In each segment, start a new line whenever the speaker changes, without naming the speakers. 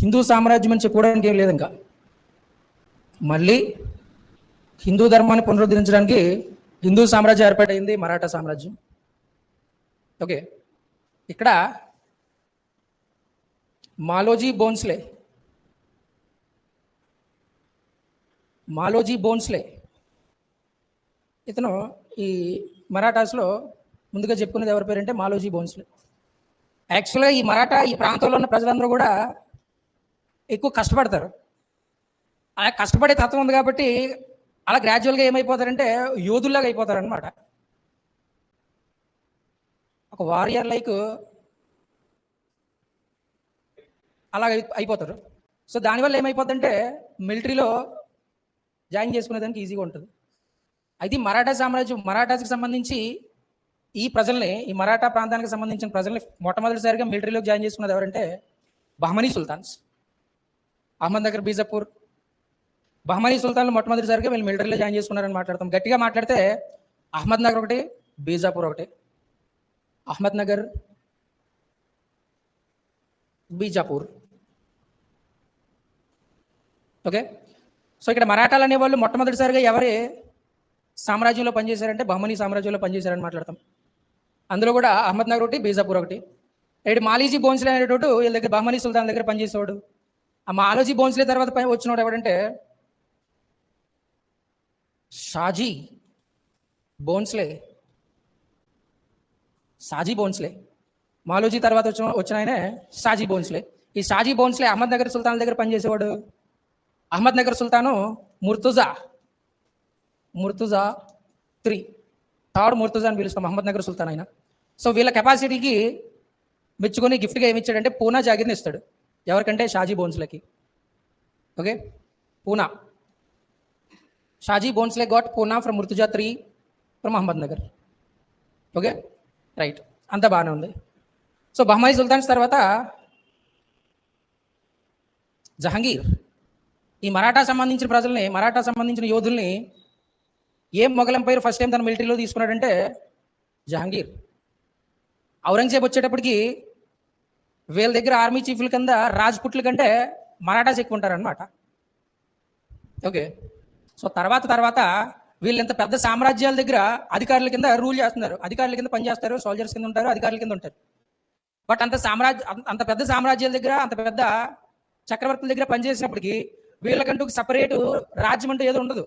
హిందూ సామ్రాజ్యం అని చెప్పుకోవడానికి ఏం లేదు. ఇంకా మళ్ళీ హిందూ ధర్మాన్ని పునరుద్ధరించడానికి హిందూ సామ్రాజ్యం ఏర్పాటైంది, మరాఠా సామ్రాజ్యం. ఓకే, ఇక్కడ మాలోజీ బోన్స్లే ఇతను ఈ మరాఠాస్లో ముందుగా చెప్పుకునేది ఎవరి పేరంటే మాలోజీ బోన్స్లే. యాక్చువల్గా ఈ ప్రాంతంలో ఉన్న ప్రజలందరూ కూడా ఎక్కువ కష్టపడతారు. ఆ కష్టపడే తత్వం ఉంది కాబట్టి అలా గ్రాడ్యువల్గా ఏమైపోతారంటే యోధుల్లాగా అయిపోతారు అనమాట. ఒక వారియర్ లైక్ అలా అయిపోతారు. సో దానివల్ల ఏమైపోతుందంటే మిలిటరీలో జాయిన్ చేసుకునేదానికి ఈజీగా ఉంటుంది. అయితే మరాఠాస్కి సంబంధించి ఈ మరాఠా ప్రాంతానికి సంబంధించిన ప్రజల్ని మొట్టమొదటిసారిగా మిలిటరీలోకి జాయిన్ చేసుకున్నది ఎవరంటే బహమనీ సుల్తాన్స్. అహ్మద్నగర్, బీజాపూర్, బహమనీ సుల్తాన్లు మొట్టమొదటిసారిగా వీళ్ళు మిలిటరీలో జాయిన్ చేసుకున్నారని మాట్లాడతాం. గట్టిగా మాట్లాడితే అహ్మద్నగర్ ఒకటి, బీజాపూర్ ఒకటి. అహ్మద్నగర్, బీజాపూర్. ఓకే, సో ఇక్కడ మరాఠాలు అనేవాళ్ళు మొట్టమొదటిసారిగా ఎవరి సామ్రాజ్యంలో పనిచేశారంటే బహమనీ సామ్రాజ్యంలో పనిచేశారని మాట్లాడతాం. అందులో కూడా అహ్మద్నగర్ ఒకటి, బీజాపూర్ ఒకటి. రైట్, మాలోజీ బోన్స్లే అనేటోడు వీళ్ళ దగ్గర బహమనీ సుల్తాన్ దగ్గర పనిచేసేవాడు. ఆ మాలోజీ బోన్స్లే తర్వాత వచ్చినవాడు ఎవడంటే షాజీ బోన్స్లే. మాలోజీ తర్వాత వచ్చిన ఆయనే షాజీ బోన్స్లే. ఈ షాజీ బోన్స్లే అహ్మద్నగర్ సుల్తాన్ దగ్గర పనిచేసేవాడు. అహ్మద్నగర్ సుల్తాను ముర్తుజా III, థర్డ్ ముర్తుజా అని పిలుస్తాం అహ్మద్నగర్ సుల్తాన్ అయినా. సో వీళ్ళ కెపాసిటీకి మెచ్చుకొని గిఫ్ట్గా ఏమి ఇచ్చాడంటే పూనా జాగిర్ని ఇస్తాడు. ఎవరికంటే షాజీ బోన్స్లేకి. Okay, Poona. Shahaji Bhonsle got Poona from Murtaza III from Ahmednagar. Okay, right, అంతా బాగానే ఉంది. సో బహమనీ సుల్తాన్స్ తర్వాత జహంగీర్. ఈ మరాఠా సంబంధించిన యోధుల్ని ఏ మొఘల్ ఎంపైర్ ఫస్ట్ టైం తన మిలిటరీలో తీసుకున్నాడంటే జహంగీర్. ఔరంగజేబ్ వచ్చేటప్పటికి వీళ్ళ దగ్గర ఆర్మీ చీఫ్ల కింద రాజ్పుట్ల కంటే మరాఠాస్ ఎక్కువ ఉంటారనమాట. ఓకే, సో తర్వాత వీళ్ళు ఇంత పెద్ద సామ్రాజ్యాల దగ్గర అధికారుల కింద రూల్ చేస్తున్నారు, అధికారుల కింద పనిచేస్తారు, సోల్జర్స్ కింద ఉంటారు, అధికారుల కింద ఉంటారు. బట్ అంత పెద్ద సామ్రాజ్యాల దగ్గర, అంత పెద్ద చక్రవర్తుల దగ్గర పనిచేసినప్పటికీ వీళ్ళకంటూ సపరేటు రాజ్యం అంటే ఏదో ఉండదు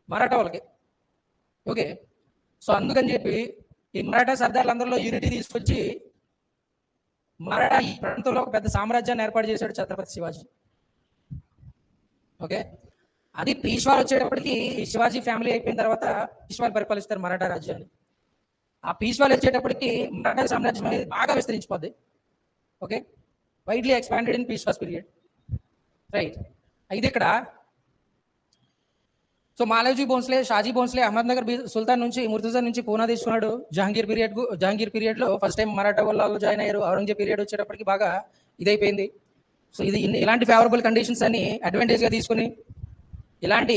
మరాఠా వాళ్ళకి. ఓకే, సో అందుకని చెప్పి ఈ మరాఠా సర్దార్లందరిలో యూనిటీ తీసుకొచ్చి మరాఠా ఈ ప్రాంతంలో ఒక పెద్ద సామ్రాజ్యాన్ని ఏర్పాటు చేశాడు ఛత్రపతి శివాజీ. ఓకే, అది పీష్వాలు వచ్చేటప్పటికి శివాజీ ఫ్యామిలీ అయిపోయిన తర్వాత పీష్వాలు పరిపాలిస్తారు మరాఠా రాజ్యాన్ని. ఆ పీష్వాలు వచ్చేటప్పటికి మరాఠా సామ్రాజ్యం అనేది బాగా విస్తరించిపోద్ది. Okay, widely expanded in Peshwas period. Right, అయితే ఇక్కడ సో మాలోజీ బోన్స్లే, షాజీ బోన్స్లే అహ్మద్నగర్ సుల్తాన్ నుంచి, ముర్తుజా నుంచి పూనా తీసుకున్నాడు. జహాంగీర్ పీరియడ్లో ఫస్ట్ టైం మరాఠా వాళ్ళు జాయిన్ అయ్యారు. ఔరంగజేబ్ పీరియడ్ వచ్చేటప్పటికి బాగా ఇదైపోయింది. సో ఇలాంటి ఫేవరబుల్ కండిషన్స్ అన్ని అడ్వాంటేజ్గా తీసుకుని ఇలాంటి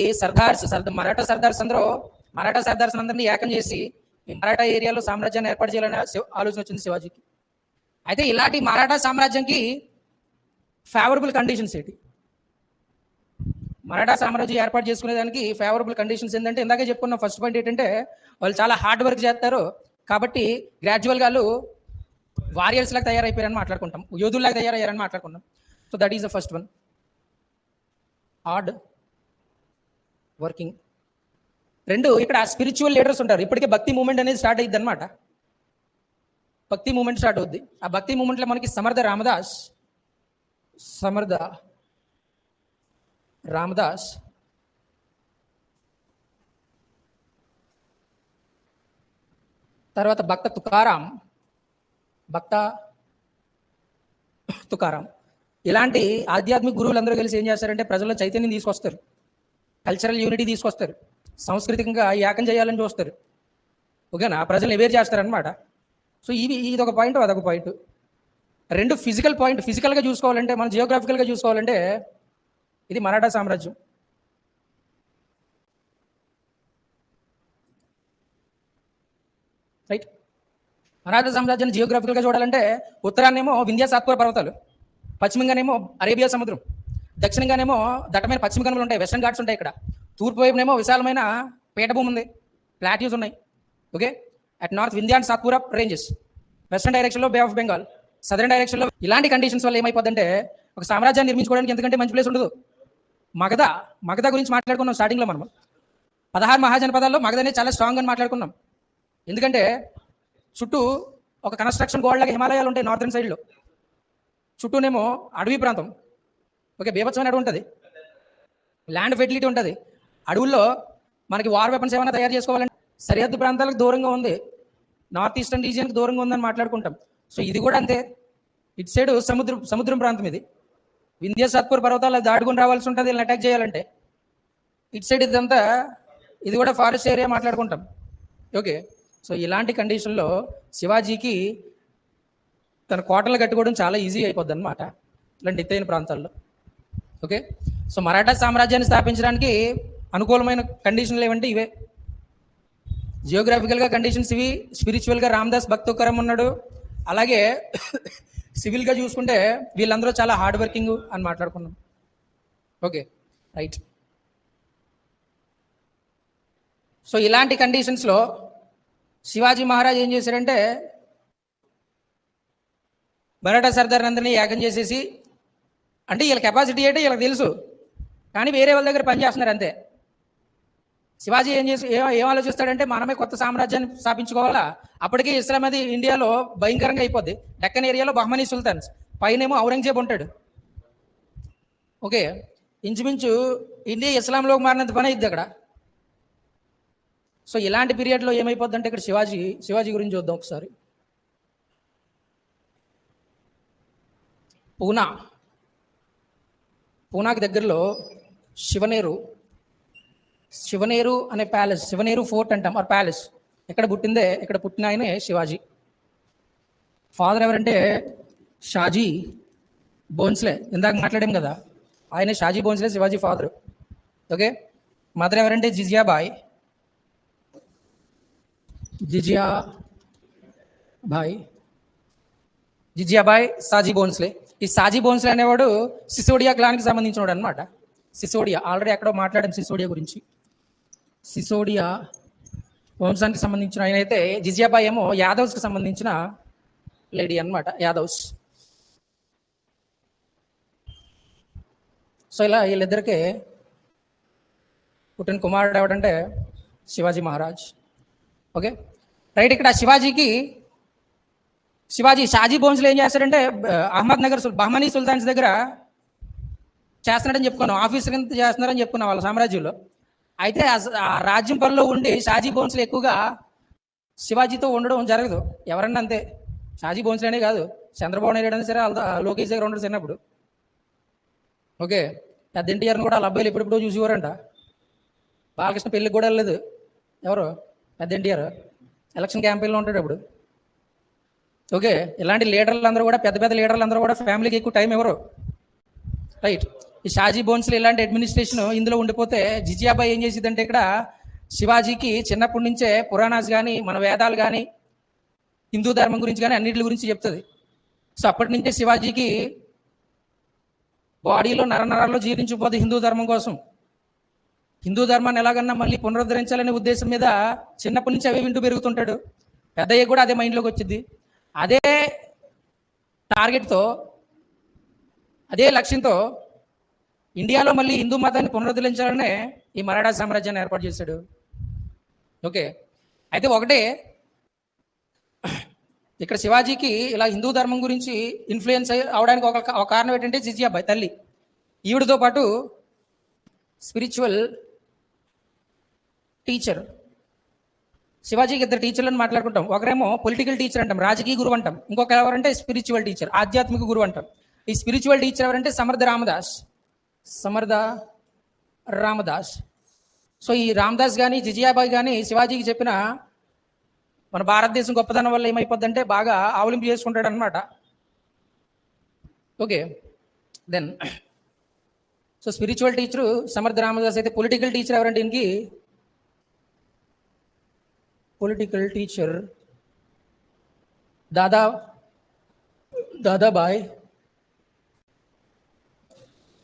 మరాఠా సర్దార్స్ అందరినీ ఏకం చేసి మరాఠా ఏరియాలో సామ్రాజ్యాన్ని ఏర్పాటు చేయాలనే ఆలోచన వచ్చింది శివాజీకి. అయితే ఇలాంటి మరాఠా సామ్రాజ్యంకి ఫేవరబుల్ కండిషన్స్ ఏంటి? మరాఠా సామ్రాజ్యం ఏర్పాటు చేసుకునేదానికి ఫేవరబుల్ కండిషన్స్ ఏంటంటే ఇందాకే చెప్పుకున్న ఫస్ట్ పాయింట్ ఏంటంటే వాళ్ళు చాలా హార్డ్ వర్క్ చేస్తారు కాబట్టి గ్రాడ్యువల్గా వాళ్ళు వారియర్స్ లాగా తయారైపోయారని మాట్లాడుకుంటాం, యోధుల్లాగా తయారయ్యారని మాట్లాడుకుంటాం. So that is the first one, hard working. రెండు, ఇక్కడ స్పిరిచువల్ లీడర్స్ ఉంటారు. ఇప్పటికే భక్తి మూమెంట్ అనేది స్టార్ట్ అయ్యిద్ది అనమాట. భక్తి మూమెంట్ స్టార్ట్ అవుద్ది. ఆ భక్తి మూమెంట్లో మనకి సమర్థ రామదాస్, తర్వాత భక్త తుకారాం, ఇలాంటి ఆధ్యాత్మిక గురువులందరూ కలిసి ఏం చేస్తారంటే ప్రజల్లో చైతన్యం తీసుకొస్తారు, కల్చరల్ యూనిటీ తీసుకొస్తారు, సాంస్కృతికంగా ఏకం చేయాలని చూస్తారు. ఓకేనా, ప్రజలు అవేర్ చేస్తారనమాట. సో ఇది ఒక పాయింట్, అదొక పాయింట్. రెండు, ఫిజికల్గా చూసుకోవాలంటే, మనం జియోగ్రాఫికల్గా చూసుకోవాలంటే ఇది మరాఠా సామ్రాజ్యం. రైట్, మరాఠా సామ్రాజ్యాన్ని జియోగ్రాఫికల్గా చూడాలంటే ఉత్తరాన్నేమో వింధ్య సాత్పుర పర్వతాలు, పశ్చిమంగానేమో అరేబియా సముద్రం, దక్షిణంగానేమో దట్టమైన పశ్చిమ కనుమలు ఉంటాయి, వెస్టర్న్ ఘాట్స్ ఉంటాయి. ఇక్కడ తూర్పు వైపునేమో విశాలమైన పీఠభూమి ఉంది, ప్లాట్యూస్ ఉన్నాయి. Okay, at north Vindhya and Satpura ranges, western డైరెక్షన్లో బే ఆఫ్ బెంగాల్, సదరన్ డైరెక్షన్లో. ఇలాంటి కండిషన్స్ వల్ల ఏమైపోద్దంటే ఒక సామ్రాజ్యాన్ని నిర్మించుకోవడానికి ఎందుకంటే మంచి ప్లేస్ ఉండదు. మగధ గురించి మాట్లాడుకున్నాం స్టార్టింగ్లో. మనం 16 మహాజనపదాల్లో మగధ అనేది చాలా స్ట్రాంగ్ అని మాట్లాడుకున్నాం. ఎందుకంటే చుట్టూ ఒక కన్స్ట్రక్షన్ గోడలాగా హిమాలయాలు ఉంటాయి నార్థన్ సైడ్లో, చుట్టూనేమో అడవి ప్రాంతం. ఓకే, బీభత్సమైన అడవి ఉంటుంది, ల్యాండ్ ఫెర్టిలిటీ ఉంటుంది. అడవుల్లో మనకి వార్ వెపన్స్ ఏమైనా తయారు చేసుకోవాలంటే సరిహద్దు ప్రాంతాలకు దూరంగా ఉంది, నార్త్ ఈస్టర్న్ రీజియన్కి దూరంగా ఉందని మాట్లాడుకుంటాం. సో ఇది కూడా అంతే, ఇటు సైడ్ సముద్రం ప్రాంతం. ఇది వింధ్య సాత్పూర్ పర్వతాలు దాటుకుని రావాల్సి ఉంటుంది వీళ్ళని అటాక్ చేయాలంటే. ఇటు సైడ్ ఇదంతా ఇది కూడా ఫారెస్ట్ ఏరియా మాట్లాడుకుంటాం. ఓకే, సో ఇలాంటి కండిషన్లో శివాజీకి తన కోటలు కట్టుకోవడం చాలా ఈజీ అయిపోద్ది అనమాట ఇలాంటి ఎత్తైన ప్రాంతాల్లో. ఓకే, సో మరాఠా సామ్రాజ్యాన్ని స్థాపించడానికి అనుకూలమైన కండిషన్లు ఏమంటే ఇవే. జియోగ్రాఫికల్గా కండిషన్స్ ఇవి, స్పిరిచువల్గా రామదాస్ భక్తోకరం ఉన్నాడు, అలాగే సివిల్గా చూసుకుంటే వీళ్ళందరూ చాలా హార్డ్ వర్కింగ్ అని మాట్లాడుకున్నాం. Okay, right. సో ఇలాంటి కండిషన్స్లో శివాజీ మహారాజ్ ఏం చేశారంటే మరాఠా సర్దార్ అందరినీ ఏకం చేసేసి, అంటే వీళ్ళ కెపాసిటీ ఏంటో వీళ్ళకి తెలుసు, కానీ వేరే వాళ్ళ దగ్గర పనిచేస్తున్నారు అంతే. శివాజీ ఏం ఆలోచిస్తాడంటే మనమే కొత్త సామ్రాజ్యాన్ని స్థాపించుకోవాలా, అప్పటికే ఇస్లాం అది ఇండియాలో భయంకరంగా అయిపోద్ది. డెక్కన్ ఏరియాలో బహ్మనీ సుల్తాన్స్, పైనేమో ఔరంగజేబ్ ఉంటాడు. ఓకే, ఇంచుమించు ఇండియా ఇస్లాంలోకి మారినంత పని అయింది అక్కడ. సో ఇలాంటి పీరియడ్లో ఏమైపోద్ది అంటే ఇక్కడ శివాజీ గురించి చూద్దాం ఒకసారి. పూనాకి దగ్గరలో శివనేరు అనే ప్యాలెస్, శివనేరు ఫోర్ట్ అంటాం, ఆర్ ప్యాలెస్. ఇక్కడ పుట్టిన ఆయనే శివాజీ. ఫాదర్ ఎవరంటే షాజీ బోన్స్లే, ఇందాక మాట్లాడాం కదా, ఆయనే Shaji Bhonsle Shivaji father. Okay, mother ఎవరంటే జిజియాబాయ్ సాజీ బోన్స్లే. ఈ సాజీ బోన్స్లే అనేవాడు సిసోడియా క్లాన్కి సంబంధించినవాడు అనమాట. సిసోడియా ఆల్రెడీ ఎక్కడో మాట్లాడాం సిసోడియా గురించి. సిసోడియా వంశానికి సంబంధించిన ఆయన అయితే, జిజియాబాయ్ ఏమో యాదవ్స్కి సంబంధించిన లేడీ అనమాట, యాదవ్స్. సో ఇలా వీళ్ళిద్దరికే పుట్టిన కుమారుడు ఎవడంటే శివాజీ మహారాజ్. Okay, right. ఇక్కడ షాజీ బోన్స్లో ఏం చేస్తాడంటే అహ్మద్ నగర్ బహ్మనీ సుల్తాన్స్ దగ్గర చేస్తున్నాడని చెప్పుకున్నాం, ఆఫీసర్ కింద చేస్తున్నారని చెప్పుకున్నాం వాళ్ళ సామ్రాజ్యంలో. అయితే ఆ రాజ్యం పనిలో ఉండి షాజీ బోన్స్లో ఎక్కువగా శివాజీతో ఉండడం జరగదు. ఎవరన్నా అంతే, షాజీ బోన్స్లోనే కాదు, చంద్రబాబు నాయుడు అయినా సరే వాళ్ళ లోకేష్ దగ్గర ఉండడు చిన్నప్పుడు. ఓకే, పెద్ద ఎన్టీఆర్ని కూడా వాళ్ళ అబ్బాయిలు ఎప్పుడెప్పుడో చూసేవారంట. బాలకృష్ణ పెళ్ళికి కూడా వెళ్ళలేదు ఎవరు, పెద్ద ఎన్టీఆర్ ఎలక్షన్ క్యాంపెయిన్లో ఉంటాడు అప్పుడు. ఓకే, ఇలాంటి లీడర్లు అందరూ కూడా పెద్ద లీడర్లు అందరూ కూడా ఫ్యామిలీకి ఎక్కువ టైం ఇవ్వరు. రైట్, ఈ షాజీ బోన్స్లో ఇలాంటి అడ్మినిస్ట్రేషన్ ఇందులో ఉండిపోతే జిజియాబాయ్ ఏం చేసిందంటే ఇక్కడ శివాజీకి చిన్నప్పటి నుంచే పురాణాస్ కానీ మన వేదాలు కానీ హిందూ ధర్మం గురించి కానీ అన్నిటి గురించి చెప్తుంది. సో అప్పటి నుంచే శివాజీకి బాడీలో నరాల్లో జీర్ణించిపోతుంది హిందూ ధర్మం కోసం. హిందూ ధర్మాన్ని ఎలాగన్నా మళ్ళీ పునరుద్ధరించాలనే ఉద్దేశం మీద చిన్నప్పటి నుంచి అవే వింటూ పెరుగుతుంటాడు. పెద్దయ్య కూడా అదే మైండ్లోకి వచ్చింది. అదే టార్గెట్తో, అదే లక్ష్యంతో ఇండియాలో మళ్ళీ హిందూ మతాన్ని పునరుద్ధరించాలనే ఈ మరాఠా సామ్రాజ్యాన్ని ఏర్పాటు చేశాడు. ఓకే, అయితే ఒకటే ఇక్కడ శివాజీకి ఇలా హిందూ ధర్మం గురించి ఇన్ఫ్లుయెన్స్ అవడానికి ఒక కారణం ఏంటంటే జిజియాబాయ్ తల్లి. ఈవిడతో పాటు స్పిరిచువల్ టీచర్, శివాజీకి ఇద్దరు టీచర్లను మాట్లాడుకుంటాం. ఒకరేమో పొలిటికల్ టీచర్ అంటాం, రాజకీయ గురువు అంటాం. ఇంకొక ఎవరంటే స్పిరిచువల్ టీచర్, ఆధ్యాత్మిక గురువు అంటాం. ఈ స్పిరిచువల్ టీచర్ ఎవరంటే సమర్థ రామదాస్. సో ఈ రామదాస్ కానీ జిజియాబాయ్ కానీ శివాజీకి చెప్పిన మన భారతదేశం గొప్పదనం వల్ల ఏమైపోద్దంటే బాగా ఆవలింపు చేసుకుంటాడు అనమాట. Okay, then so spiritual teacher Samartha Ramdas అయితే పొలిటికల్ టీచర్ ఎవరంటే దీనికి పొలిటికల్ టీచర్ దాదాబాయ్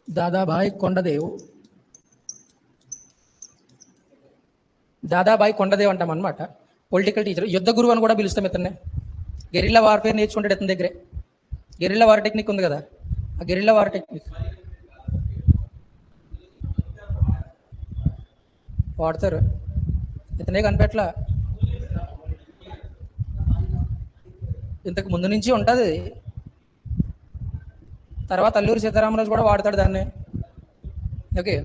దాదాబాయి కొండదేవ్. దాదాబాయి కొండదేవ్ అంటాం అనమాట. పొలిటికల్ టీచర్, యుద్ధ గురువు అని కూడా పిలుస్తాం ఇతన్నే. గెరిల్లా వార్ఫేర్ నేర్చుకుంటాడు ఇతని దగ్గరే. గెరిల్లా వార్ టెక్నిక్ ఉంది కదా, ఆ గెరిల్లా వార్ టెక్నిక్ వాడతారు. ఇతనే కనిపెట్ల, ఇంతకు ముందు నుంచి ఉంటుంది. తర్వాత అల్లూరి సీతారామరాజు కూడా వాడతాడు దాన్ని. ఓకే,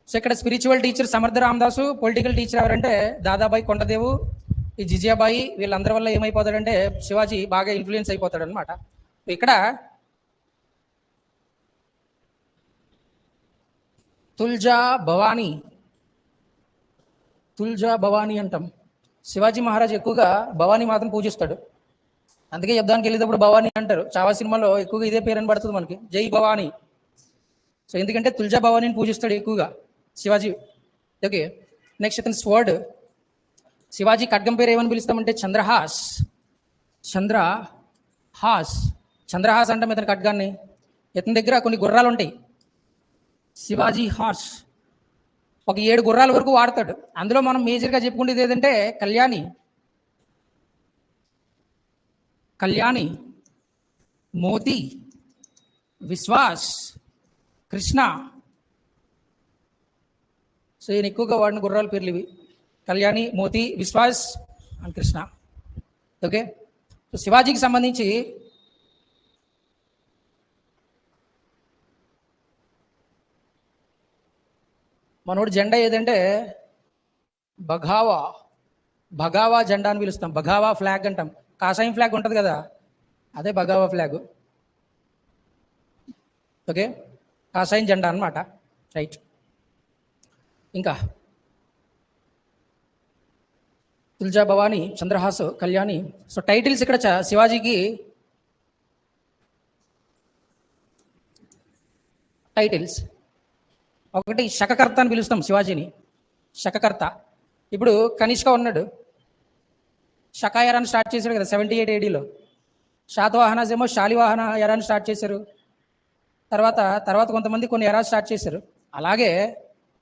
సో ఇక్కడ స్పిరిచువల్ టీచర్ సమర్థ రామదాసు, పొలిటికల్ టీచర్ ఎవరంటే దాదాబాయి కొండదేవు, ఈ జిజియాబాయి, వీళ్ళందరి వల్ల ఏమైపోతాడంటే శివాజీ బాగా ఇన్ఫ్లుయెన్స్ అయిపోతాడు అనమాట. ఇక్కడ తుల్జా భవానీ, తుల్జా భవానీ అంటాం. శివాజీ మహారాజ్ ఎక్కువగా భవానీ మాతను పూజిస్తాడు, అందుకే యుద్ధానికి వెళ్ళేటప్పుడు భవానీ అంటారు. చావా సినిమాలో ఎక్కువగా ఇదే పేరు అని పడుతుంది మనకి, జై భవానీ. సో ఎందుకంటే తుల్జా భవానీని పూజిస్తాడు ఎక్కువగా శివాజీ. ఓకే, నెక్స్ట్ ఇతని స్వర్డ్, శివాజీ ఖడ్గం పేరు ఏమని పిలుస్తామంటే చంద్రహాస్. చంద్రహాస్, చంద్రహాస్ అంటాం ఇతని ఖడ్గాన్ని. ఇతని దగ్గర కొన్ని గుర్రాలు ఉంటాయి, శివాజీ హార్స్. ఒక 7 గుర్రాల వరకు వాడతాడు. అందులో మనం మేజర్గా చెప్పుకునేది ఏదంటే కళ్యాణి, కళ్యాణి, మోతి, విశ్వాస్, కృష్ణ. సో ఈయన ఎక్కువగా వాడిన గుర్రాల పేర్లు ఇవి, Kalyani, Moti, Vishwas and Krishna. Okay, so శివాజీకి సంబంధించి మనోడు జెండా ఏదంటే బఘావా, బఘావా జెండా అని పిలుస్తాం. బఘావా ఫ్లాగ్ అంటాం. కాషాయం ఫ్లాగ్ ఉంటుంది కదా, అదే బఘావా ఫ్లాగ్. ఓకే, కాషాయం జెండా అనమాట. రైట్, ఇంకా తుల్జా భవానీ, చంద్రహాస్, కళ్యాణి. సో టైటిల్స్ ఇక్కడ శివాజీకి టైటిల్స్. ఒకటి శకకర్త అని పిలుస్తాం శివాజీని, శకకర్త. ఇప్పుడు కనిష్క ఉన్నాడు, శకా ఎరాన్ని స్టార్ట్ చేశాడు కదా 78 ADలో. శాతవాహనాస్ ఏమో శాలివాహన ఎరాన్ని స్టార్ట్ చేశారు. తర్వాత కొంతమంది కొన్ని ఎరా స్టార్ట్ చేశారు. అలాగే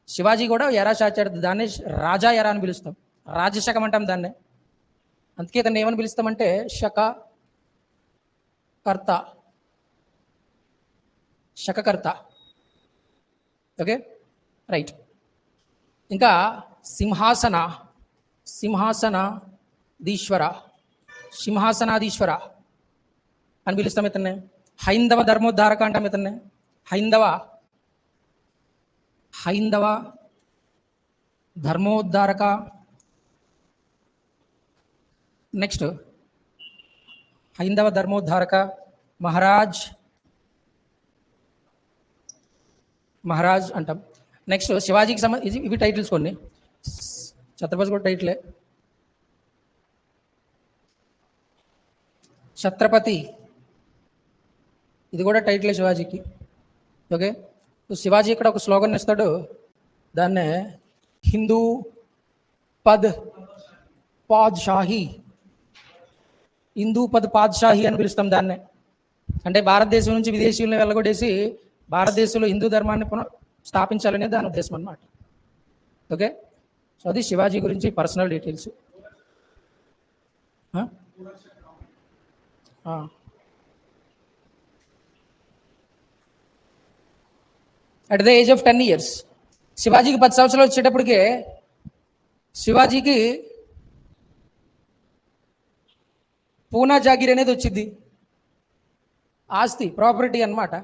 శివాజీ కూడా ఎరా స్టార్ట్ చేస్తారు, దాన్ని రాజా ఎరా అని పిలుస్తాం, రాజశకం అంటాం దాన్ని. అందుకే దాన్ని ఏమని పిలుస్తామంటే శకకర్త, శకకర్త. Okay, right. ఇంకా సింహాసన, సింహాసనాధీశ్వర, సింహాసనాధీశ్వర అని పిలుస్తాం ఇతన్నే. హైందవ ధర్మోద్ధారక అంటాం ఇతన్నే, హైందవ ధర్మోద్ధారక. నెక్స్ట్ హైందవ ధర్మోద్ధారక, మహారాజ్ అంటాం. నెక్స్ట్ శివాజీకి సంబంధించి ఇవి టైటిల్స్ కొన్ని. ఛత్రపతి కూడా టైటిలే, ఛత్రపతి, ఇది కూడా టైటిలే శివాజీకి. ఓకే, శివాజీ ఇక్కడ ఒక స్లోగన్ ఇస్తాడు, దాన్నే హిందూ పద్ పాద్షాహి, హిందూ పద్ పాద్షాహి అని పిలుస్తాం దాన్నే. అంటే భారతదేశం నుంచి విదేశీయులను వెళ్ళగొట్టేసి భారతదేశంలో హిందూ ధర్మాన్ని స్థాపించాలనే దాని ఉద్దేశం అన్నమాట. ఓకే, సో అది శివాజీ గురించి personal details. At the age of 10 years, శివాజీకి 10 సంవత్సరాలు వచ్చేటప్పటికే శివాజీకి పూనా జాగీర్ అనేది వచ్చింది, ఆస్తి, ప్రాపర్టీ అన్నమాట.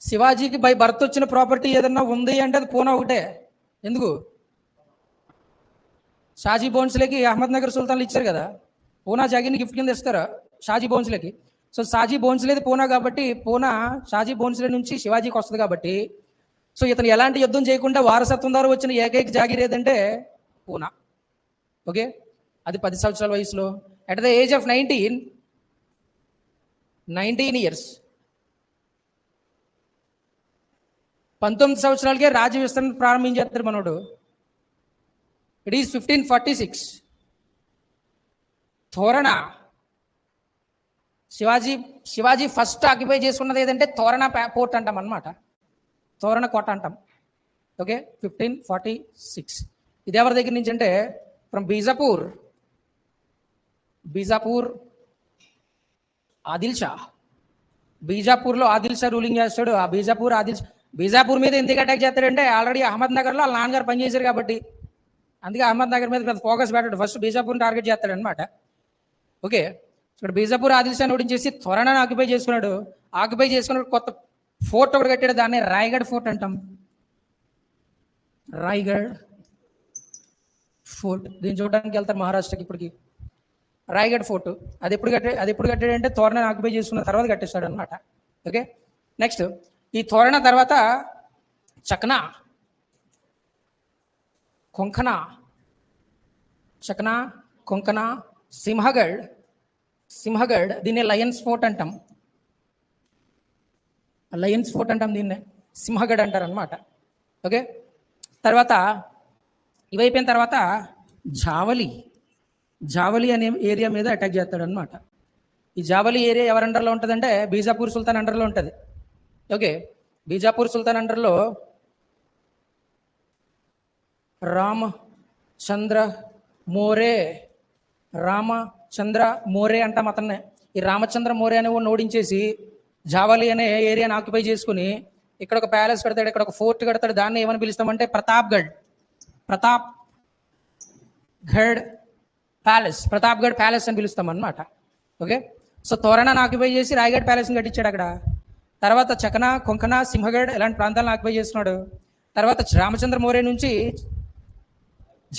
శివాజీకి బై బర్త్ వచ్చిన ప్రాపర్టీ ఏదన్నా ఉంది అంటే అది పూనా ఒకటే. ఎందుకు? షాజీ బోన్స్లేకి అహ్మద్నగర్ సుల్తాన్లు ఇచ్చారు కదా, పూనా జాగీర్ని గిఫ్ట్ కింద ఇస్తారు షాజీ బోన్స్లేకి. సో షాజీ బోన్స్లేది పూనా కాబట్టి పూనా షాజీ బోన్స్లే నుంచి శివాజీకి వస్తుంది కాబట్టి, సో ఇతను ఎలాంటి యుద్ధం చేయకుండా వారసత్వం ద్వారా వచ్చిన ఏకైక జాగీర్ ఏదంటే పూనా. ఓకే, అది 10 సంవత్సరాల వయసులో. At the age of 19 years, 19 సంవత్సరాలకే రాజ్య విస్తరణ ప్రారంభించేస్తారు మనోడు. It is 1546. Torna Shivaji first occupy చేసుకున్నది ఏదంటే తోరణ పోర్ట్ అంటాం అనమాట, తోరణ కోట అంటాం. ఓకే, 1546. ఇది ఎవరి దగ్గర నుంచి అంటే ఫ్రమ్ బీజాపూర్ ఆదిల్ షా. బీజాపూర్లో ఆదిల్ షా రూలింగ్ చేస్తాడు. ఆ బీజాపూర్ మీద ఎందుకు అటాక్ చేస్తాడంటే ఆల్రెడీ అహ్మద్ నగర్లో వాళ్ళ నాన్నగారు పనిచేశారు కాబట్టి, అందుకే అహ్మద్ నగర్ మీద పెద్ద ఫోకస్ పెట్టాడు. ఫస్ట్ బీజాపూర్ని టార్గెట్ చేస్తాడు అనమాట. ఓకే, ఇక్కడ బీజాపూర్ ఆదిల్ షాని ఓడించేసి త్వరణను ఆక్యుపై చేసుకున్నాడు. కొత్త ఫోర్ట్ ఒకటి కట్టాడు, దాన్ని రాయగఢ్ ఫోర్ట్ అంటాం. రాయగఢ్ ఫోర్ట్, దీన్ని చూడడానికి వెళ్తారు మహారాష్ట్రకి ఇప్పటికి. రాయగఢ్ ఫోర్ట్ అది ఎప్పుడు కట్టాడంటే తోరణను ఆక్యుపై చేసుకున్న తర్వాత కట్టేస్తాడు అనమాట. ఓకే, నెక్స్ట్ ఈ తోరణ తర్వాత చక్నా, కొంకణ, సింహగఢ్ దీన్ని లయన్స్ ఫోర్ట్ అంటాం. దీన్నే సింహగఢ్ అంటారు అనమాట. ఓకే, తర్వాత ఇవైపోయిన తర్వాత జావలి అనే ఏరియా మీద అటాక్ చేస్తాడు అనమాట. ఈ జావలి ఏరియా ఎవరి అండర్లో ఉంటుందంటే బీజాపూర్ సుల్తాన్ అండర్లో ఉంటుంది. ఓకే, బీజాపూర్ సుల్తాన్ అండర్లో రామచంద్ర మోరే అంటాం అతన్నే. ఈ రామచంద్ర మోరే అనే వాడిని ఓడించేసి జావలి అనే ఏరియాని ఆక్యుపై చేసుకుని ఇక్కడ ఒక ప్యాలెస్ కడతాడు, ఇక్కడ ఒక ఫోర్ట్ కడతాడు. దాన్ని ఏమని పిలుస్తామంటే ప్రతాప్గఢ్ ప్యాలెస్ అని పిలుస్తాం అనమాట. ఓకే, సో తోరణాన్ని ఆక్యుపై చేసి రాయగఢ్ ప్యాలెస్ని కట్టించాడు అక్కడ. తర్వాత చకనా, కొంకణ, సింహగఢ్ ఇలాంటి ప్రాంతాలను ఆక్యుపై చేస్తున్నాడు. తర్వాత రామచంద్ర మోరే నుంచి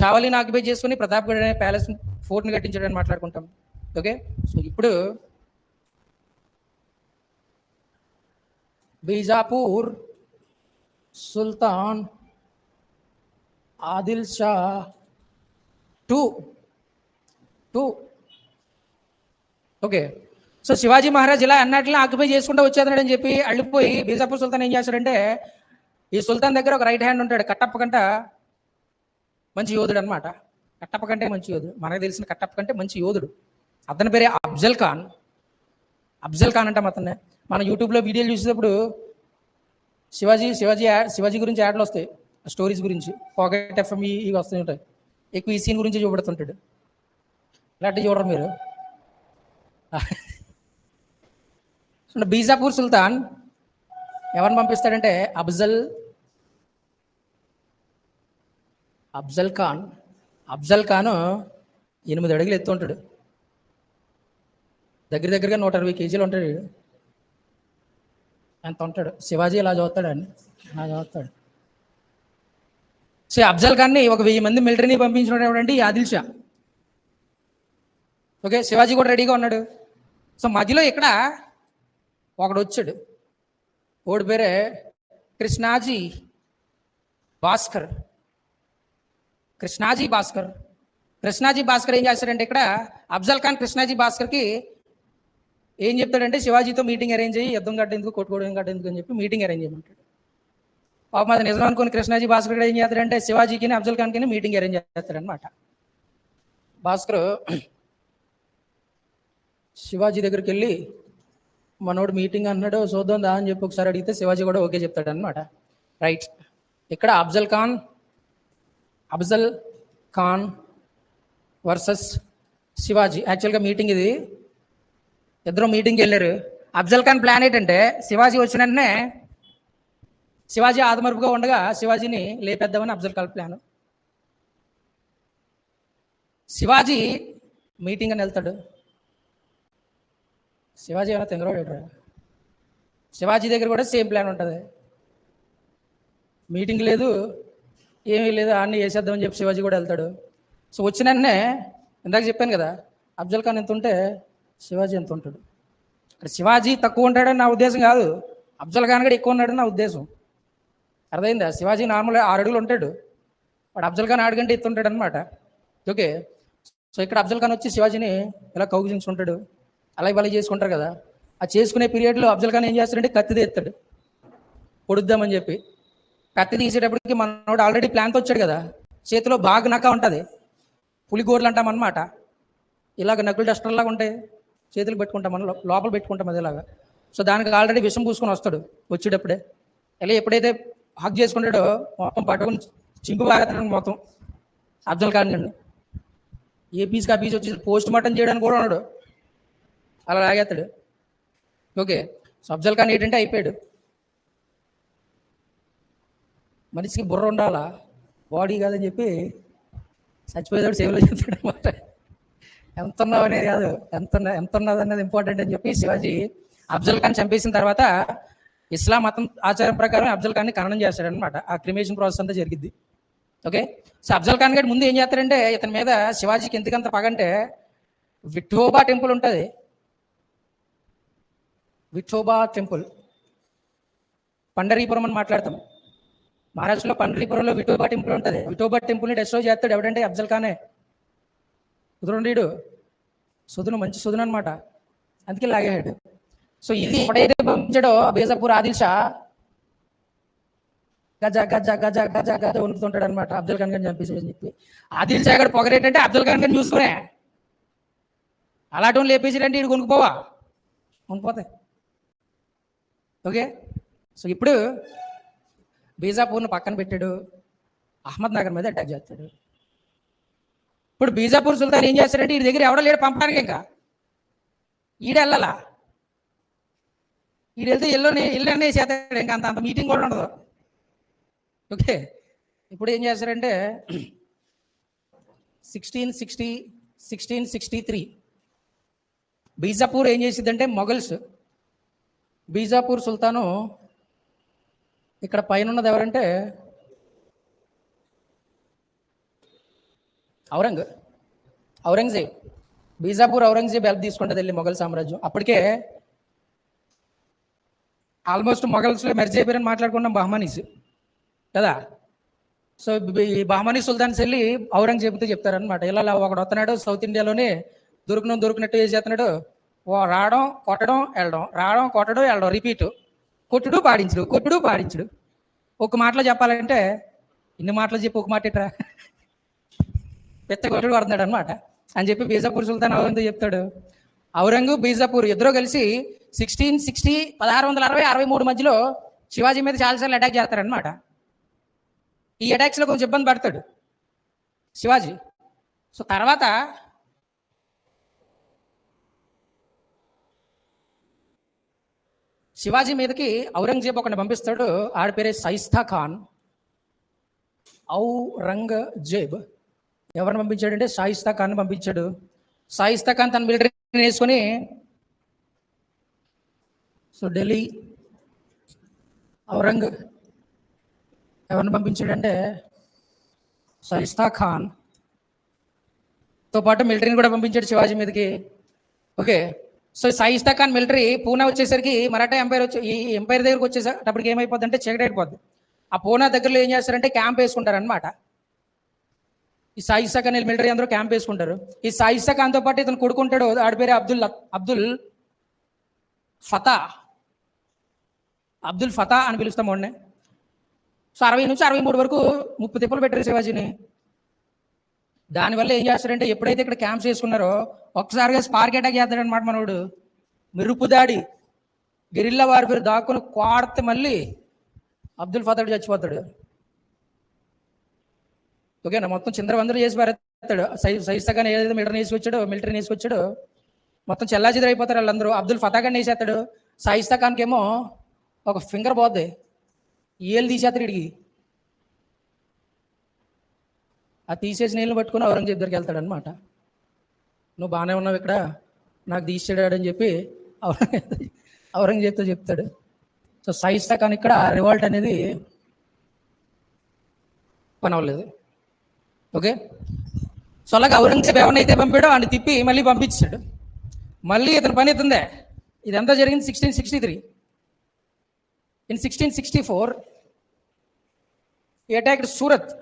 జావలిని ఆక్యుపై చేసుకుని ప్రతాప్గఢ్ అనే ప్యాలెస్ ఫోర్ట్ని కట్టించాడని మాట్లాడుకుంటాం. ఓకే, సో ఇప్పుడు బీజాపూర్ సుల్తాన్ Adil Shah two. Okay, so Shivaji Maharaj ఇలా అన్నట్లని ఆక్యుపై చేసుకుంటూ వచ్చేదనని చెప్పి అళ్ళిపోయి బీజాపూర్ సుల్తాన్ ఏం చేస్తాడంటే, ఈ సుల్తాన్ దగ్గర ఒక రైట్ హ్యాండ్ ఉంటాడు, కట్టప్ప కంట మంచి యోధుడు అనమాట. కట్టప్ప కంటే మంచి యోధుడు, మనకు తెలిసిన కట్టప్ప కంటే మంచి యోధుడు. అతని పేరే అఫ్జల్ ఖాన్ అంటాం అతన్నే. మన యూట్యూబ్లో వీడియోలు చూసేటప్పుడు శివాజీ గురించి యాడ్లు వస్తాయి, స్టోరీస్ గురించి, పాకెట్ ఎఫ్ఎం ఇవి వస్తూ ఉంటాయి. ఎక్కువ ఈ సీన్ గురించి చూపెడుతుంటాడు. ఇలాంటివి చూడరు మీరు. బీజాపూర్ సుల్తాన్ ఎవరిని పంపిస్తాడంటే అఫ్జల్ ఖాన్ 8 అడుగులు ఎత్తు ఉంటాడు, దగ్గరగా 160 కేజీలు ఉంటాడు. ఎంత ఉంటాడు? శివాజీ ఇలా చూస్తాడు అండి, ఇలా చూస్తాడు. సో అఫ్జల్ ఖాన్ని ఒక 1000 మంది మిలిటరీని పంపించినాడు ఎవడంటే ఈ ఆదిల్ షా. ఓకే, శివాజీ కూడా రెడీగా ఉన్నాడు. సో మధ్యలో ఇక్కడ ఒకడు వచ్చాడు, ఓడి పేరే కృష్ణాజీ భాస్కర్ ఏం చేస్తాడంటే ఇక్కడ అఫ్జల్ ఖాన్ కృష్ణాజీ భాస్కర్కి ఏం చెప్తాడంటే శివాజీతో మీటింగ్ అరేంజ్ అయ్యి యుద్ధం కట్టేందుకు, కొట్టుకోవడం కట్టేందుకు అని చెప్పి మీటింగ్ అరేంజ్ చేయమంటాడు. పాపం అది నిజం అనుకుని కృష్ణాజీ భాస్కర్ ఏం చేస్తాడంటే శివాజీకి అఫ్జల్ ఖాన్కి మీటింగ్ అరేంజ్ చేస్తాడనమాట. భాస్కర్ శివాజీ దగ్గరికి వెళ్ళి మనోడు మీటింగ్ అన్నాడు, చూద్దాం దా అని చెప్పి ఒకసారి అడిగితే శివాజీ కూడా ఓకే చెప్తాడు అనమాట. రైట్, ఇక్కడ అఫ్జల్ ఖాన్ వర్సెస్ శివాజీ. యాక్చువల్గా మీటింగ్ ఇది, ఇద్దరు మీటింగ్కి వెళ్ళారు. అఫ్జల్ ఖాన్ ప్లాన్ ఏంటంటే శివాజీ వచ్చిన వెంటనే శివాజీ ఆదమరుపుగా ఉండగా శివాజీని లేపేద్దామని అఫ్జల్ ఖాన్ ప్లాన్. శివాజీ మీటింగ్ అని వెళ్తాడు. శివాజీ ఏమైనా తెంగరోడు, శివాజీ దగ్గర కూడా సేమ్ ప్లాన్ ఉంటుంది. మీటింగ్ లేదు, ఏమీ లేదు, అన్నీ వేసేద్దామని చెప్పి శివాజీ కూడా వెళ్తాడు. సో వచ్చిన వెంటనే ఇందాక చెప్పాను కదా, అఫ్జల్ ఖాన్ ఎంత ఉంటే శివాజీ ఎంత ఉంటాడు. ఇక్కడ శివాజీ తక్కువ ఉంటాడని నా ఉద్దేశం కాదు, అఫ్జల్ ఖాన్ కూడా ఎక్కువ ఉన్నాడని నా ఉద్దేశం. అర్థమైందా? శివాజీ నార్మల్గా 6 అడుగులు ఉంటాడు, వాడు అఫ్జల్ ఖాన్ 6 గంటే ఎత్తుంటాడు అనమాట. ఓకే, సో ఇక్కడ అఫ్జల్ ఖాన్ వచ్చి శివాజీని ఇలా కౌగిలించుకుంటాడు, అలా చేసుకుంటారు కదా. ఆ చేసుకునే పీరియడ్లో అఫ్జల్ ఖాన్ ఏం చేస్తాడంటే కత్తి తీస్తాడు పొడుద్దామని చెప్పి. కత్తి తీసేటప్పటికి మనోడు ఆల్రెడీ ప్లాన్తో వచ్చాడు కదా, చేతిలో బాగా నక్క ఉంటుంది, పులిగోర్లు అంటాం అనమాట, ఇలాగ నకులు డస్టర్లాగా ఉంటాయి. చేతులు పెట్టుకుంటాం మనం, లోపల పెట్టుకుంటాం అదేలాగా. సో దానికి ఆల్రెడీ విషం పూసుకొని వస్తాడు వచ్చేటప్పుడే. ఇలా ఎప్పుడైతే హక్ చేసుకుంటాడో మొత్తం పట్టుకుని చింపు బాగా మొత్తం అఫ్జల్ ఖాన్ గండి ఏ పీస్కి ఆ పీస్ వచ్చి పోస్ట్ మార్టం చేయడానికి కూడా ఉన్నాడు, అలా లాగేస్తాడు. ఓకే, సో అఫ్జల్ ఖాన్ ఏంటంటే అయిపోయాడు. మనిషికి బుర్ర ఉండాలా, బాడీ కాదని చెప్పి చచ్చిపోయేవాడు సేవలో చేస్తాడు అనమాట. ఎంత ఉన్నావు అనేది కాదు, ఎంత ఉన్నది అనేది ఇంపార్టెంట్ అని చెప్పి శివాజీ అఫ్జల్ ఖాన్ చంపేసిన తర్వాత ఇస్లాం మతం ఆచారం ప్రకారం అఫ్జల్ ఖాన్ని ఖననం చేస్తాడు అనమాట. ఆ క్రిమేషన్ ప్రాసెస్ అంతా జరిగింది. ఓకే, సో అఫ్జల్ ఖాన్ గారు ముందు ఏం చేస్తారంటే, ఇతని మీద శివాజీకి ఎందుకంత పగంటే విఠోబా టెంపుల్ ఉంటుంది, విఠోబా టెంపుల్ పండరీపురం అని మాట్లాడతాం. మహారాష్ట్రలో పండరీపురంలో విఠోబా టెంపుల్ ఉంటుంది. విఠోబా టెంపుల్ని డిస్ట్రాయ్ చేస్తాడు ఎవడంటే అఫ్జల్ ఖానే. కుదురుండీడు సుధును, మంచి సుధును అనమాట, అందుకే లాగాడు. సో ఇది ఎప్పుడైతే పంపించాడో బేజాపూర్ ఆదిల్ షా గజ గజ గజ గజ గజ వణుకుతుంటాడు అనమాట అఫ్జల్ ఖాన్ గారిని చంపేసి అని చెప్పి. ఆదిల్ షా గారు పొగరేటంటే అఫ్జల్ ఖాన్ గారిని చూసుకునే అలాంటి లేపేసిరంటే ఇటు కొనుక్కుపోవా, కొనుక్కుపోతాయి. ఓకే, సో ఇప్పుడు బీజాపూర్ను పక్కన పెట్టాడు, అహ్మద్ నగర్ మీద అటాక్ చేస్తాడు. ఇప్పుడు బీజాపూర్ సుల్తాన్ ఏం చేస్తాడంటే ఈ దగ్గర ఎవడో లేడు పంపడానికి, ఇంకా ఈడెళ్ళాలా, ఈడెళ్తే ఇల్లు అన్నీ చేస్తాడు, ఇంకా అంత మీటింగ్ కూడా ఉండదు. ఓకే, ఇప్పుడు ఏం చేస్తారంటే 1663 బీజాపూర్ ఏం చేసిద్దంటే మొఘల్స్, బీజాపూర్ సుల్తాను ఇక్కడ పైన ఉన్నది ఎవరంటే ఔరంగజేబ్. బీజాపూర్ ఔరంగజేబ్ హెల్ప్ తీసుకుంటుంది వెళ్ళి మొఘల్ సామ్రాజ్యం. అప్పటికే ఆల్మోస్ట్ మొఘల్స్లో మెర్జ్ అయిపోయారని మాట్లాడుకున్నాం బహ్మనీస్ కదా. సో ఈ బహ్మనీ సుల్తాన్స్ వెళ్ళి ఔరంగజేబ్తో చెప్తారనమాట, ఇలా ఒకడు వస్తున్నాడు సౌత్ ఇండియాలోనే దొరికినట్టు చేసేస్తున్నాడు, రావడం కొట్టడం వెళ్ళడం, రావడం కొట్టడం వెళ్ళడం, రిపీట్, కొట్టుడు పాడించుడు. ఒక మాటలో చెప్పాలంటే ఇన్ని మాటలు చెప్పి ఒక మాట ఇట్రా పెద్ద కొట్టుడు కొడుతున్నాడు అనమాట అని చెప్పి బీజాపూర్ సుల్తాన్ ఔరంగజేబ్ చెప్తాడు. ఔరంగు బీజాపూర్ ఇద్దరు కలిసి 1663 మధ్యలో శివాజీ మీద చాలాసార్లు అటాక్ చేస్తారనమాట. ఈ అటాక్స్లో కొంచెం ఇబ్బంది పడతాడు శివాజీ. సో తర్వాత శివాజీ మీదకి ఔరంగజేబ్ ఒకరిని పంపిస్తాడు, ఆడి పేరే షాయిస్తా ఖాన్. ఔరంగజేబ్ ఎవరిని పంపించాడంటే షాయిస్తా ఖాన్ పంపించాడు. షాయిస్తా ఖాన్ తన మిలిటరీ వేసుకొని సో ఢిల్లీ ఎవరిని పంపించాడంటే షాయిస్తా ఖాన్ తో పాటు మిలిటరీని కూడా పంపించాడు శివాజీ మీదకి. Okay, so Shaista Khan military Poona వచ్చేసరికి మరాఠా ఎంపైర్ ఈ ఎంపైర్ దగ్గరకు వచ్చేసరికి ఏమైపోద్ది అంటే చీకటి అయిపోద్ది. ఆ పూనా దగ్గరలో ఏం చేస్తారంటే క్యాంప్ వేసుకుంటారు అనమాట. ఈ షాయిస్తా ఖాన్ మిలిటరీ అందరూ క్యాంప్ వేసుకుంటారు. ఈ షాయిస్తా ఖాన్తో పాటు ఇతను కొడుకుంటాడు, ఆడి పేరు అబ్దుల్ ఫతా అని పిలుస్తాం వాడిని. సో 60 నుంచి 63 వరకు 30 తిప్పలు పెట్టారు శివాజీని. దానివల్ల ఏం చేస్తాడంటే ఎప్పుడైతే ఇక్కడ క్యాంప్స్ వేసుకున్నారో ఒక్కసారిగా స్పార్క్ అటాక్ చేస్తాడనమాట మనోడు. మెరుపు దాడి, గెరిల్లా వారి పేరు దాక్కుని కోడితే మళ్ళీ అబ్దుల్ ఫతాడు చచ్చిపోతాడు. ఓకేనా, మొత్తం చిందరవందరూ చేసి పారేస్తాడు. షాయిస్తా ఖాన్ ఏదైతే మిలిటరీని వేసుకొచ్చాడో మొత్తం చెల్లాచెదరు అయిపోతారు వాళ్ళందరూ. అబ్దుల్ ఫతా ఖాన్ వేసేస్తాడు. షాయిస్తా ఖాన్కి ఏమో ఒక ఫింగర్ పోద్ది, ఏళ్ళు తీసేస్తాడు ఇడికి. ఆ తీసేసి నీళ్ళు పట్టుకుని ఔరంగజేబ్ దగ్గరికి వెళ్తాడు అనమాట. నువ్వు బాగానే ఉన్నావు ఇక్కడ, నాకు తీసేడాడని చెప్పి ఔరంగజేబ్తో చెప్తాడు. సో షాయిస్తా ఖాన్ ఇక్కడ రివాల్ట్ అనేది పని అవ్వలేదు. ఓకే, సో అలాగే ఔరంగజేబ్ ఎవరినైతే పంపాడో వాడిని తిప్పి మళ్ళీ పంపించాడు. మళ్ళీ ఇతని పని ఇతుందే. ఇదంతా జరిగింది 1663. In 1664 he attacked సూరత్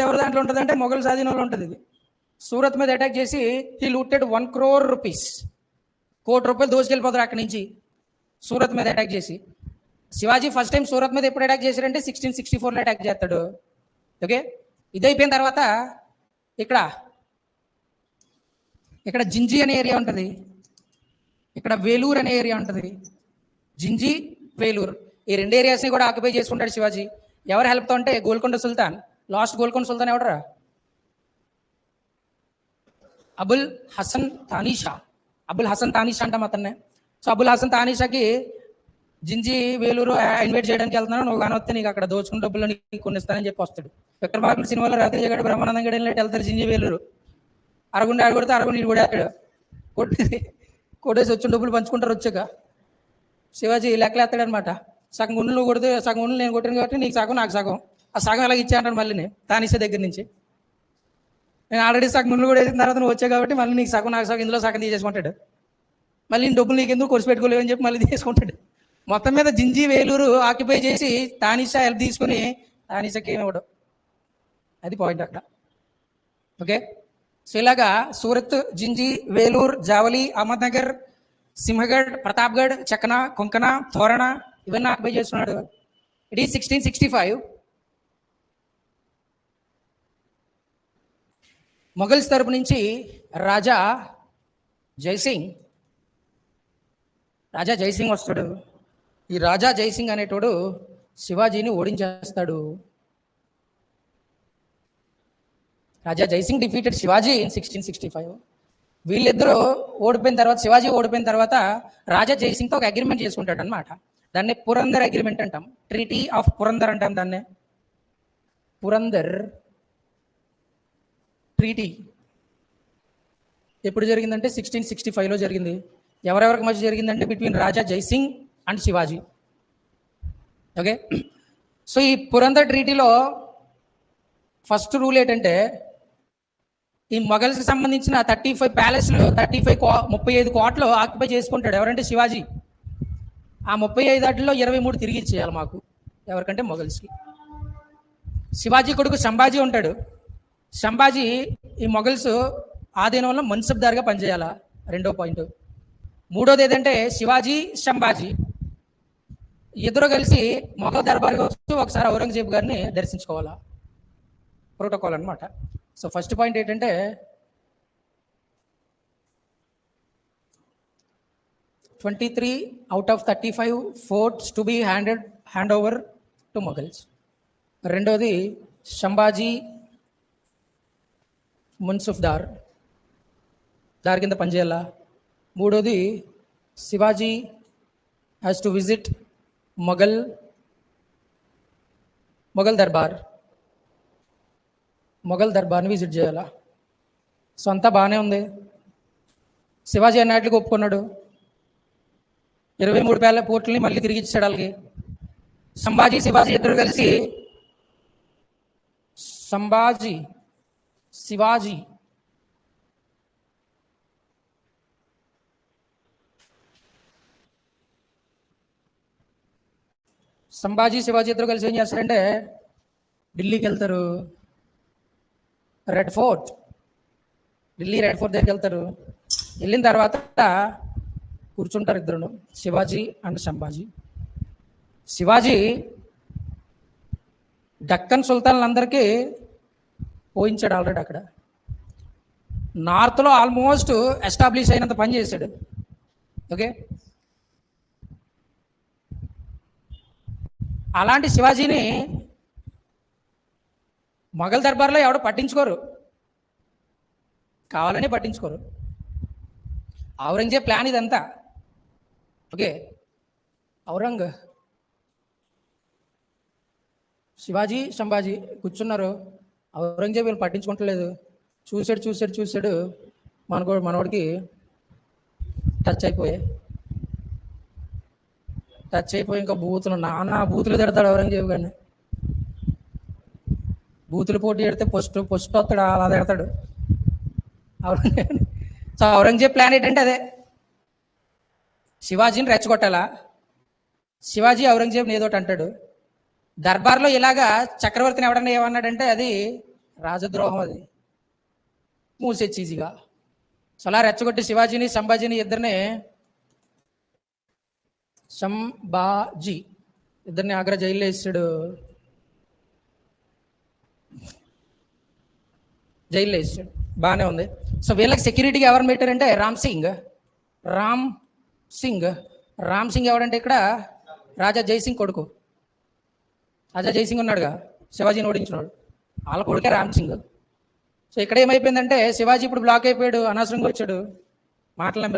ఎవరి దాంట్లో ఉంటుందంటే మొఘల్ స్వాధీనంలో ఉంటుంది. ఇది సూరత్ మీద అటాక్ చేసి he looted 1 crore rupees, ₹1,00,00,000 దోచుకెళ్ళిపోతారు అక్కడి నుంచి సూరత్ మీద అటాక్ చేసి. శివాజీ ఫస్ట్ టైం సూరత్ మీద ఎప్పుడు అటాక్ చేశారంటే 1664లో అటాక్ చేస్తాడు. ఓకే, ఇది అయిపోయిన తర్వాత ఇక్కడ ఇక్కడ జింజి అనే ఏరియా ఉంటుంది, ఇక్కడ వేలూరు అనే ఏరియా ఉంటుంది. జింజి, వేలూరు, ఈ రెండు ఏరియాస్ని కూడా ఆక్యుపై చేసుకుంటాడు శివాజీ. ఎవరు హెల్ప్తో అంటే గోల్కొండ సుల్తాన్. లాస్ట్ గోల్కొండ సుల్తాన్ ఎవడరా? అబుల్ హసన్ తానీషా. అబుల్ హసన్ తానీషా అంటాం అతన్నే. సో అబుల్ హసన్ తానీషాకి జింజి, వేలూరు ఇన్వైట్ చేయడానికి వెళ్తున్నాను, నువ్వు కానొస్తే నీకు అక్కడ దోచుకున్న డబ్బులు నీకు కొనిస్తానని చెప్పి వస్తాడు. విక్రమార్కుడు సినిమాలో రాత్రి జగడు బ్రహ్మానందం గడి వెళ్తారు జింజి, వేలూరు. అరగుండి ఆడగొడితే అరగుండి కూడా అక్కడ కొట్టేసి వచ్చిన డబ్బులు పంచుకుంటారు. వచ్చాక శివాజీ లెక్కలేస్తాడు అనమాట. సగం గుండెలు నువ్వు కొడితే సగం గుండెలు నేను కొట్టాను కాబట్టి నీకు సగం నాకు సగం, ఆ సగం ఎలాగ ఇచ్చా అంటాడు మళ్ళీ తానిసే దగ్గర నుంచి. నేను ఆల్రెడీ సగం గుండెలు కూడా వేసిన తర్వాత నువ్వు వచ్చావు కాబట్టి మళ్ళీ నీకు సగం నాకు సగం, ఇందులో సగం తీసేసుకుంటాడు. మళ్ళీ డబ్బులు నీకు ఎందుకు కొడిసి పెట్టుకోలేవు అని చెప్పి మళ్ళీ తీసుకుంటాడు. మొత్తం మీద జింజి, వేలూరు ఆక్యుపై చేసి తానిషా హెల్ప్ తీసుకుని తానిషాకి ఏమి ఇవ్వడం. అది పాయింట్ అక్కడ. ఓకే, సో ఇలాగా సూరత్, జింజి, వేలూరు, జావలి, అహ్మద్నగర్, సింహగఢ్, ప్రతాప్గఢ్, చకనా, కొంకణ, తోరణ ఇవన్నీ ఆక్యుపై చేస్తున్నాడు. It is 1665. మొఘల్స్ తరపు నుంచి రాజా జైసింగ్ వస్తాడు. ఈ రాజా జైసింగ్ అనేటోడు శివాజీని ఓడించేస్తాడు. రాజా జైసింగ్ డిఫీటెడ్ శివాజీ ఇన్ 1665. వీళ్ళిద్దరూ ఓడిపోయిన తర్వాత, శివాజీ ఓడిపోయిన తర్వాత రాజా జైసింగ్తో ఒక అగ్రిమెంట్ చేసుకుంటాడు అనమాట. దాన్ని పురందర్ అగ్రిమెంట్ అంటాం, ట్రీటీ ఆఫ్ పురందర్ అంటాం దాన్నే. పురందర్ ట్రీటీ ఎప్పుడు జరిగిందంటే 1665లో జరిగింది. ఎవరెవరికి మధ్య జరిగిందంటే between Raja Jaisingh and Shivaji. Okay, so ఈ పురందర్ ట్రీటీలో ఫస్ట్ రూల్ ఏంటంటే ఈ మొఘల్స్కి సంబంధించిన 35 ప్యాలెస్లు 35 కోట్లు ఆక్యుపై చేసుకుంటాడు. ఎవరంటే శివాజీ. ఆ 35 వాటిల్లో 23 తిరిగి ఇచ్చేయాలి మాకు. ఎవరికంటే మొఘల్స్కి. శివాజీ కొడుకు సంభాజీ ఉంటాడు. సంభాజీ ఈ మొఘల్స్ ఆధీనంలో మన్సబ్దార్గా పనిచేయాలా, రెండో పాయింట్. మూడోది ఏదంటే శివాజీ, సంభాజీ ఇద్దరు కలిసి మొఘల్ దర్బార్గా వచ్చి ఒకసారి ఔరంగజేబు గారిని దర్శించుకోవాలా, ప్రోటోకాల్ అనమాట. సో ఫస్ట్ పాయింట్ ఏంటంటే 23 out of 35 forts to be hand over to Mughals. రెండోది సంభాజీ మున్సిఫ్దార్ దారి కింద పనిచేయాలా. మూడోది Shivaji has to visit Mughal దర్బార్ని విజిట్ చేయాలా. సో అంతా బాగానే ఉంది. శివాజీ అన్నట్లుగా ఒప్పుకున్నాడు. 23 పోర్టుల్ని మళ్ళీ తిరిగి ఇచ్చాడు వాళ్ళకి. శివాజీ ఇద్దరు కలిసి శివాజీ ఇద్దరు కలిసి ఏం చేస్తారంటే ఢిల్లీకి వెళ్తారు. ఢిల్లీ రెడ్ ఫోర్ట్ దగ్గరికి వెళ్తారు. వెళ్ళిన తర్వాత కూర్చుంటారు ఇద్దరు, శివాజీ అండ్ సంభాజీ. శివాజీ డక్కన్ సుల్తాన్లందరికీ పోయించాడు ఆల్రెడీ. అక్కడ నార్త్లో ఆల్మోస్ట్ ఎస్టాబ్లిష్ అయినంత పని చేశాడు. ఓకే, అలాంటి శివాజీని మొఘల్ దర్బార్లో ఎవడు పట్టించుకోరు, కావాలని పట్టించుకోరు. ఔరంగజేబ్ ప్లాన్ ఇదంతా. ఓకే, శివాజీ, సంభాజీ కూర్చున్నారు. ఔరంగజేబ్ వీళ్ళు పట్టించుకుంటలేదు. చూశాడు మనవాడికి టచ్ అయిపోయి ఇంకా నానా బూతులు తిడతాడు ఔరంగజేబు గారిని. బూతులు పోటీ పెడితే ఫస్ట్ వస్తాడు, అలా తిడతాడు ఔరంగజేబ్. సో ఔరంగజేబ్ ప్లాన్ ఏంటంటే అదే, శివాజీని రెచ్చగొట్టాలా. శివాజీ ఔరంగజేబ్ని ఏదోటి అంటాడు. దర్బార్లో ఇలాగా చక్రవర్తిని ఎవడన్నా ఏమన్నాడంటే అది రాజద్రోహం, అది మూసేచ్చు ఈజీగా. సో అలా రెచ్చగొట్టి శివాజీని, సంభాజీని ఇద్దరిని ఆగ్రా జైల్లో వేసాడు. బాగానే ఉంది. సో వీళ్ళకి సెక్యూరిటీగా ఎవరిని పెట్టారంటే రామ్ సింగ్. రామ్ సింగ్ ఎవడంటే ఇక్కడ రాజా జైసింగ్ కొడుకు. రాజా జైసింగ్ ఉన్నాడుగా, శివాజీని ఓడించినాడు, వాళ్ళ కొడుకే రామ్ సింగ్. సో ఇక్కడ ఏమైపోయిందంటే శివాజీ ఇప్పుడు బ్లాక్ అయిపోయాడు, అనవసరంగా వచ్చాడు,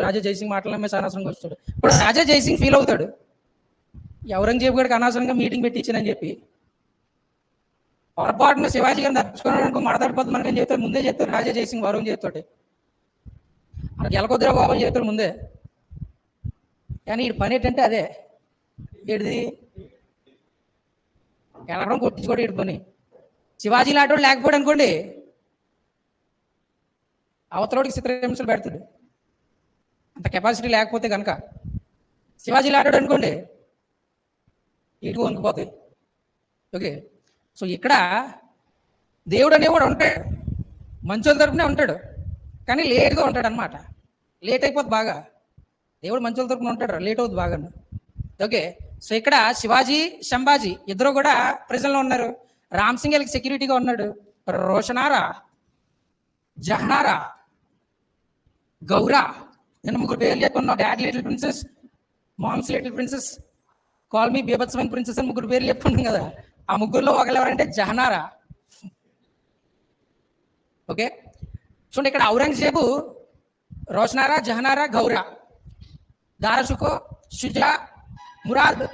రాజా జైసింగ్ మాటలు నమ్మేసి అనవసరంగా వచ్చాడు. ఇప్పుడు రాజా జైసింగ్ ఫీల్ అవుతాడు, ఔరంగజేబు గారికి అనవసరంగా మీటింగ్ పెట్టించానని చెప్పి. పొరపాటున శివాజీ గారిని తప్పించుకోవడానికి మాట్లాడిపోతుంది మనకని చెప్తాడు, ముందే చెప్తాడు రాజా జైసింగ్ ఔరంగజేబుతోటి. మనకి ఎలకొద్దురా బాబు అని చెప్తాడు ముందే. కానీ ఈ పని ఏంటంటే అదే ఏడిది ఎలకడం కొట్టించుకోవడం ఇటు పని. శివాజీ లాంటి లేకపోయాడు అనుకోండి, అవతలోడికి చిత్రహింసలు పెడతాడు. అంత కెపాసిటీ లేకపోతే కనుక శివాజీ లాంటి అనుకోండి ఇటు వణికిపోతాయి. ఓకే, సో ఇక్కడ దేవుడు అనేవాడు ఉంటాడు, మంచోళ్ళ తరపునే ఉంటాడు, కానీ లేట్గా ఉంటాడు అనమాట. లేట్ అయిపోద్ది బాగా. దేవుడు మంచోళ్ళ తరపున ఉంటాడు, లేట్ అవుతుంది బాగా. ఓకే, సో ఇక్కడ శివాజీ సంభాజీ ఇద్దరు కూడా ప్రజల్లో ఉన్నారు. రామ్ సింగ్ వీళ్ళకి సెక్యూరిటీగా ఉన్నాడు. రోషనారా, జహనారా, గౌరా, నేను ముగ్గురు పేర్లు చెప్పుకున్నాను. Dad little princess, mom's little princess, call me బీభత్సమైన ప్రిన్సెస్ అని ముగ్గురు పేర్లు చెప్పుకున్నాం కదా. ఆ ముగ్గురులో ఒకరు ఎవరంటే జహనారా. ఓకే, చూడండి ఇక్కడ ఔరంగజేబు రోషనారా, జహనారా, గౌరా, దారషుకో, షుజా, మురాద్,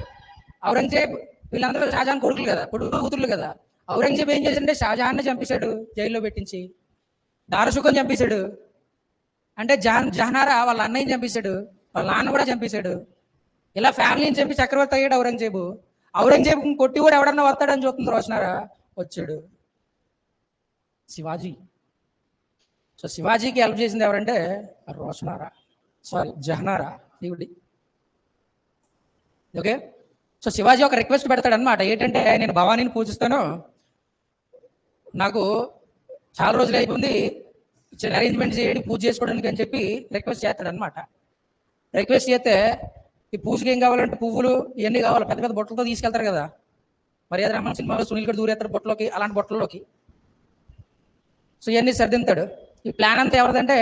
ఔరంగజేబ్ వీళ్ళందరూ షాజహాన్ కొడుకులు కదా, కూతుర్లు కదా. ఔరంగజేబ్ ఏం చేశాడంటే షాజహాన్ని చంపేశాడు, జైల్లో పెట్టించి. దారషుకోని చంపేశాడు, అంటే జహనారా వాళ్ళ అన్నయ్యని చంపేశాడు, వాళ్ళ నాన్న కూడా చంపేశాడు. ఇలా ఫ్యామిలీని చంపి చక్రవర్తి అయ్యాడు ఔరంగజేబు. ఔరంగజేబు కొట్టి కూడా ఎవడన్నా వస్తాడని చూస్తుంది రోషనారా, వచ్చాడు శివాజీ. సో శివాజీకి హెల్ప్ చేసింది ఎవరంటే రోషనారా, జహనారా దేవుడి. ఓకే, సో శివాజీ ఒక రిక్వెస్ట్ పెడతాడు అనమాట. ఏంటంటే నేను భవానీని పూజిస్తాను, నాకు చాలా రోజులు అయిపోయింది, అరేంజ్మెంట్ చేయండి పూజ చేసుకోవడానికి అని చెప్పి రిక్వెస్ట్ చేస్తాడు అనమాట. రిక్వెస్ట్ చేస్తే ఈ పూజకి ఏం కావాలంటే పువ్వులు ఇవన్నీ కావాలి, పెద్ద పెద్ద బొట్టలతో తీసుకెళ్తారు కదా. మర్యాద రామన్ సినిమాలో సునీల్ గడ్ దూరేస్తాడు బొట్టలోకి, అలాంటి బొట్టల్లోకి. సో ఇవన్నీ సర్దింతాడు. ఈ ప్లాన్ అంతా ఎవరిదంటే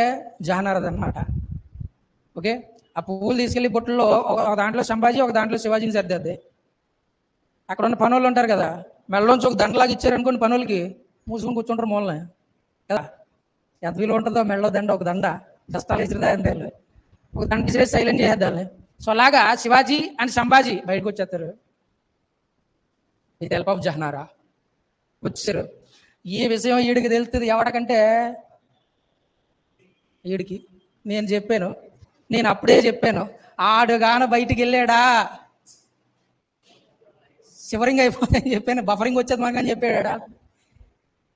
జహనారద్ అనమాట. ఓకే, ఆ పువ్వులు తీసుకెళ్లి బొట్టల్లో ఒక దాంట్లో సంభాజీ, ఒక దాంట్లో శివాజీని సర్దేద్ది. అక్కడ ఉన్న పనులు ఉంటారు కదా, మెళ్ళలోంచి ఒక దండలాగా ఇచ్చారనుకోండి పనులకి, మూసుకొని కూర్చుంటారు మూలనే కదా. ఎంత విలువ ఉంటుందో మెళ్ళలో దండ, ఒక దండ దస్తాలు ఇచ్చితే ఒక దండ ఇచ్చేసి సైలెంట్ చేసేద్దాన్ని. సో అలాగా శివాజీ అండ్ సంభాజీ బయటకు వచ్చేస్తారు. విత్ హెల్ప్ ఆఫ్ జహనారా వచ్చారు. ఈ విషయం ఈడికి తెలుస్తుంది. ఎవడకంటే ఈడికి నేను చెప్పాను, నేను అప్పుడే చెప్పాను, ఆడుగాన బయటికి వెళ్ళాడా షివరింగ్ అయిపోతుందని చెప్పాను, బఫరింగ్ వచ్చేది మనకని చెప్పాడా.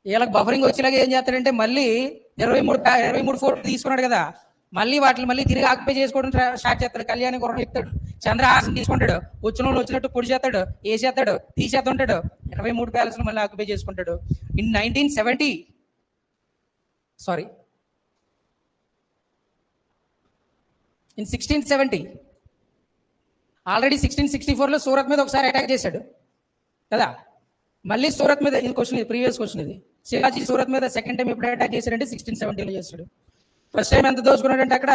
వీళ్ళకి బఫరింగ్ వచ్చేలాగా ఏం చేస్తాడంటే మళ్ళీ 23 ఫోటోలు తీసుకున్నాడు కదా, మళ్ళీ వాటిని మళ్ళీ తిరిగి ఆక్యుపై చేసుకోవడం స్టార్ట్ చేస్తాడు. కళ్యాణి గుర్రం చెప్తాడు, చంద్రహాసం తీసుకుంటాడు, వచ్చిన వాళ్ళు వచ్చినట్టు పొడి చేస్తాడు, వేసేస్తాడు, తీసేస్తుంటాడు. 23 ప్యాలెస్లు మళ్ళీ ఆక్యుపై చేసుకుంటాడు. ఇన్ 1670 ఆల్రెడీ 1664లో సూరత్ మీద ఒకసారి అటాక్ చేశాడు కదా. మళ్ళీ సూరత్ మీద, ఇది క్వశ్చన్, ఇది ప్రీవియస్ క్వశ్చన్. ఇది శివాజీ సూరత్ మీద సెకండ్ టైం ఎప్పుడు అటాక్ చేశాడంటే 1670లో చేశాడు. ఫస్ట్ టైం ఎంత దోచుకున్నాడంటే అక్కడ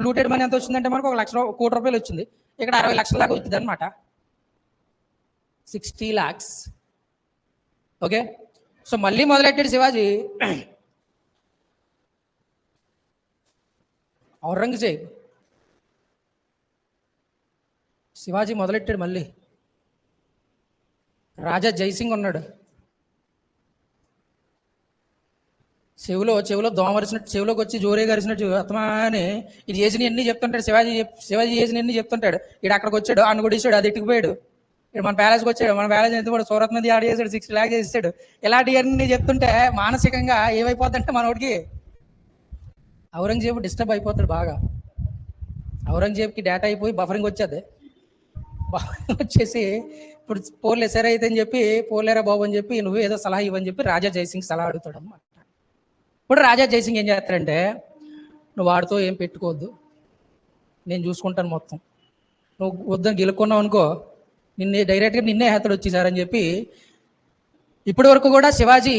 లూటెడ్ మనీ ఎంత వచ్చిందంటే మనకు 1 కోటి రూపాయలు వచ్చింది. ఇక్కడ 60 లక్షల దాకా వచ్చింది అనమాట, 60 lakhs. ఓకే, సో మళ్ళీ మొదలెట్టాడు శివాజీ. ఔరంగజేబ్ శివాజీ మొదలెట్టాడు మళ్ళీ. రాజా జైసింగ్ ఉన్నాడు, చెవిలో దోమ వరిసినట్టు చెవిలోకి వచ్చి జోరే గరిసినట్టు అత్తమాని ఇది చేసిన ఎన్ని చెప్తుంటాడు. శివాజీ చేసిన ఎన్ని చెప్తుంటాడు. ఇడు అక్కడికి వచ్చాడు, అన్న కూడా ఇచ్చాడు, అది ఎట్టుకుపోయాడు. ఇక్కడ మన ప్యాలెస్కి వచ్చాడు, మన ప్యాలెస్ ఎంత కూడా సూరత్ మీద ఆడ చేశాడు, 6 lakhs చేసాడు. ఇలాంటివన్నీ చెప్తుంటే మానసికంగా ఏమైపోతుందంటే మనోడికి ఔరంగజేబు డిస్టర్బ్ అయిపోతాడు బాగా. ఔరంగజేబుకి డేటా అయిపోయి బఫరింగ్ వచ్చేది. బఫరింగ్ వచ్చేసి ఇప్పుడు పోర్లే సరే అయితే అని చెప్పి, పోర్లేరా బాబు అని చెప్పి, నువ్వు ఏదో సలహా ఇవ్వని చెప్పి రాజా జైసింగ్ సలహా అడుగుతాడు అన్నమాట. ఇప్పుడు రాజా జైసింగ్ ఏం చేస్తాడంటే, నువ్వు వాడితో ఏం పెట్టుకోవద్దు, నేను చూసుకుంటాను మొత్తం, నువ్వు వద్దని గెలుక్కున్నావు అనుకో డైరెక్ట్గా నిన్నే హేతడు వచ్చేసారని చెప్పి. ఇప్పటి వరకు కూడా శివాజీ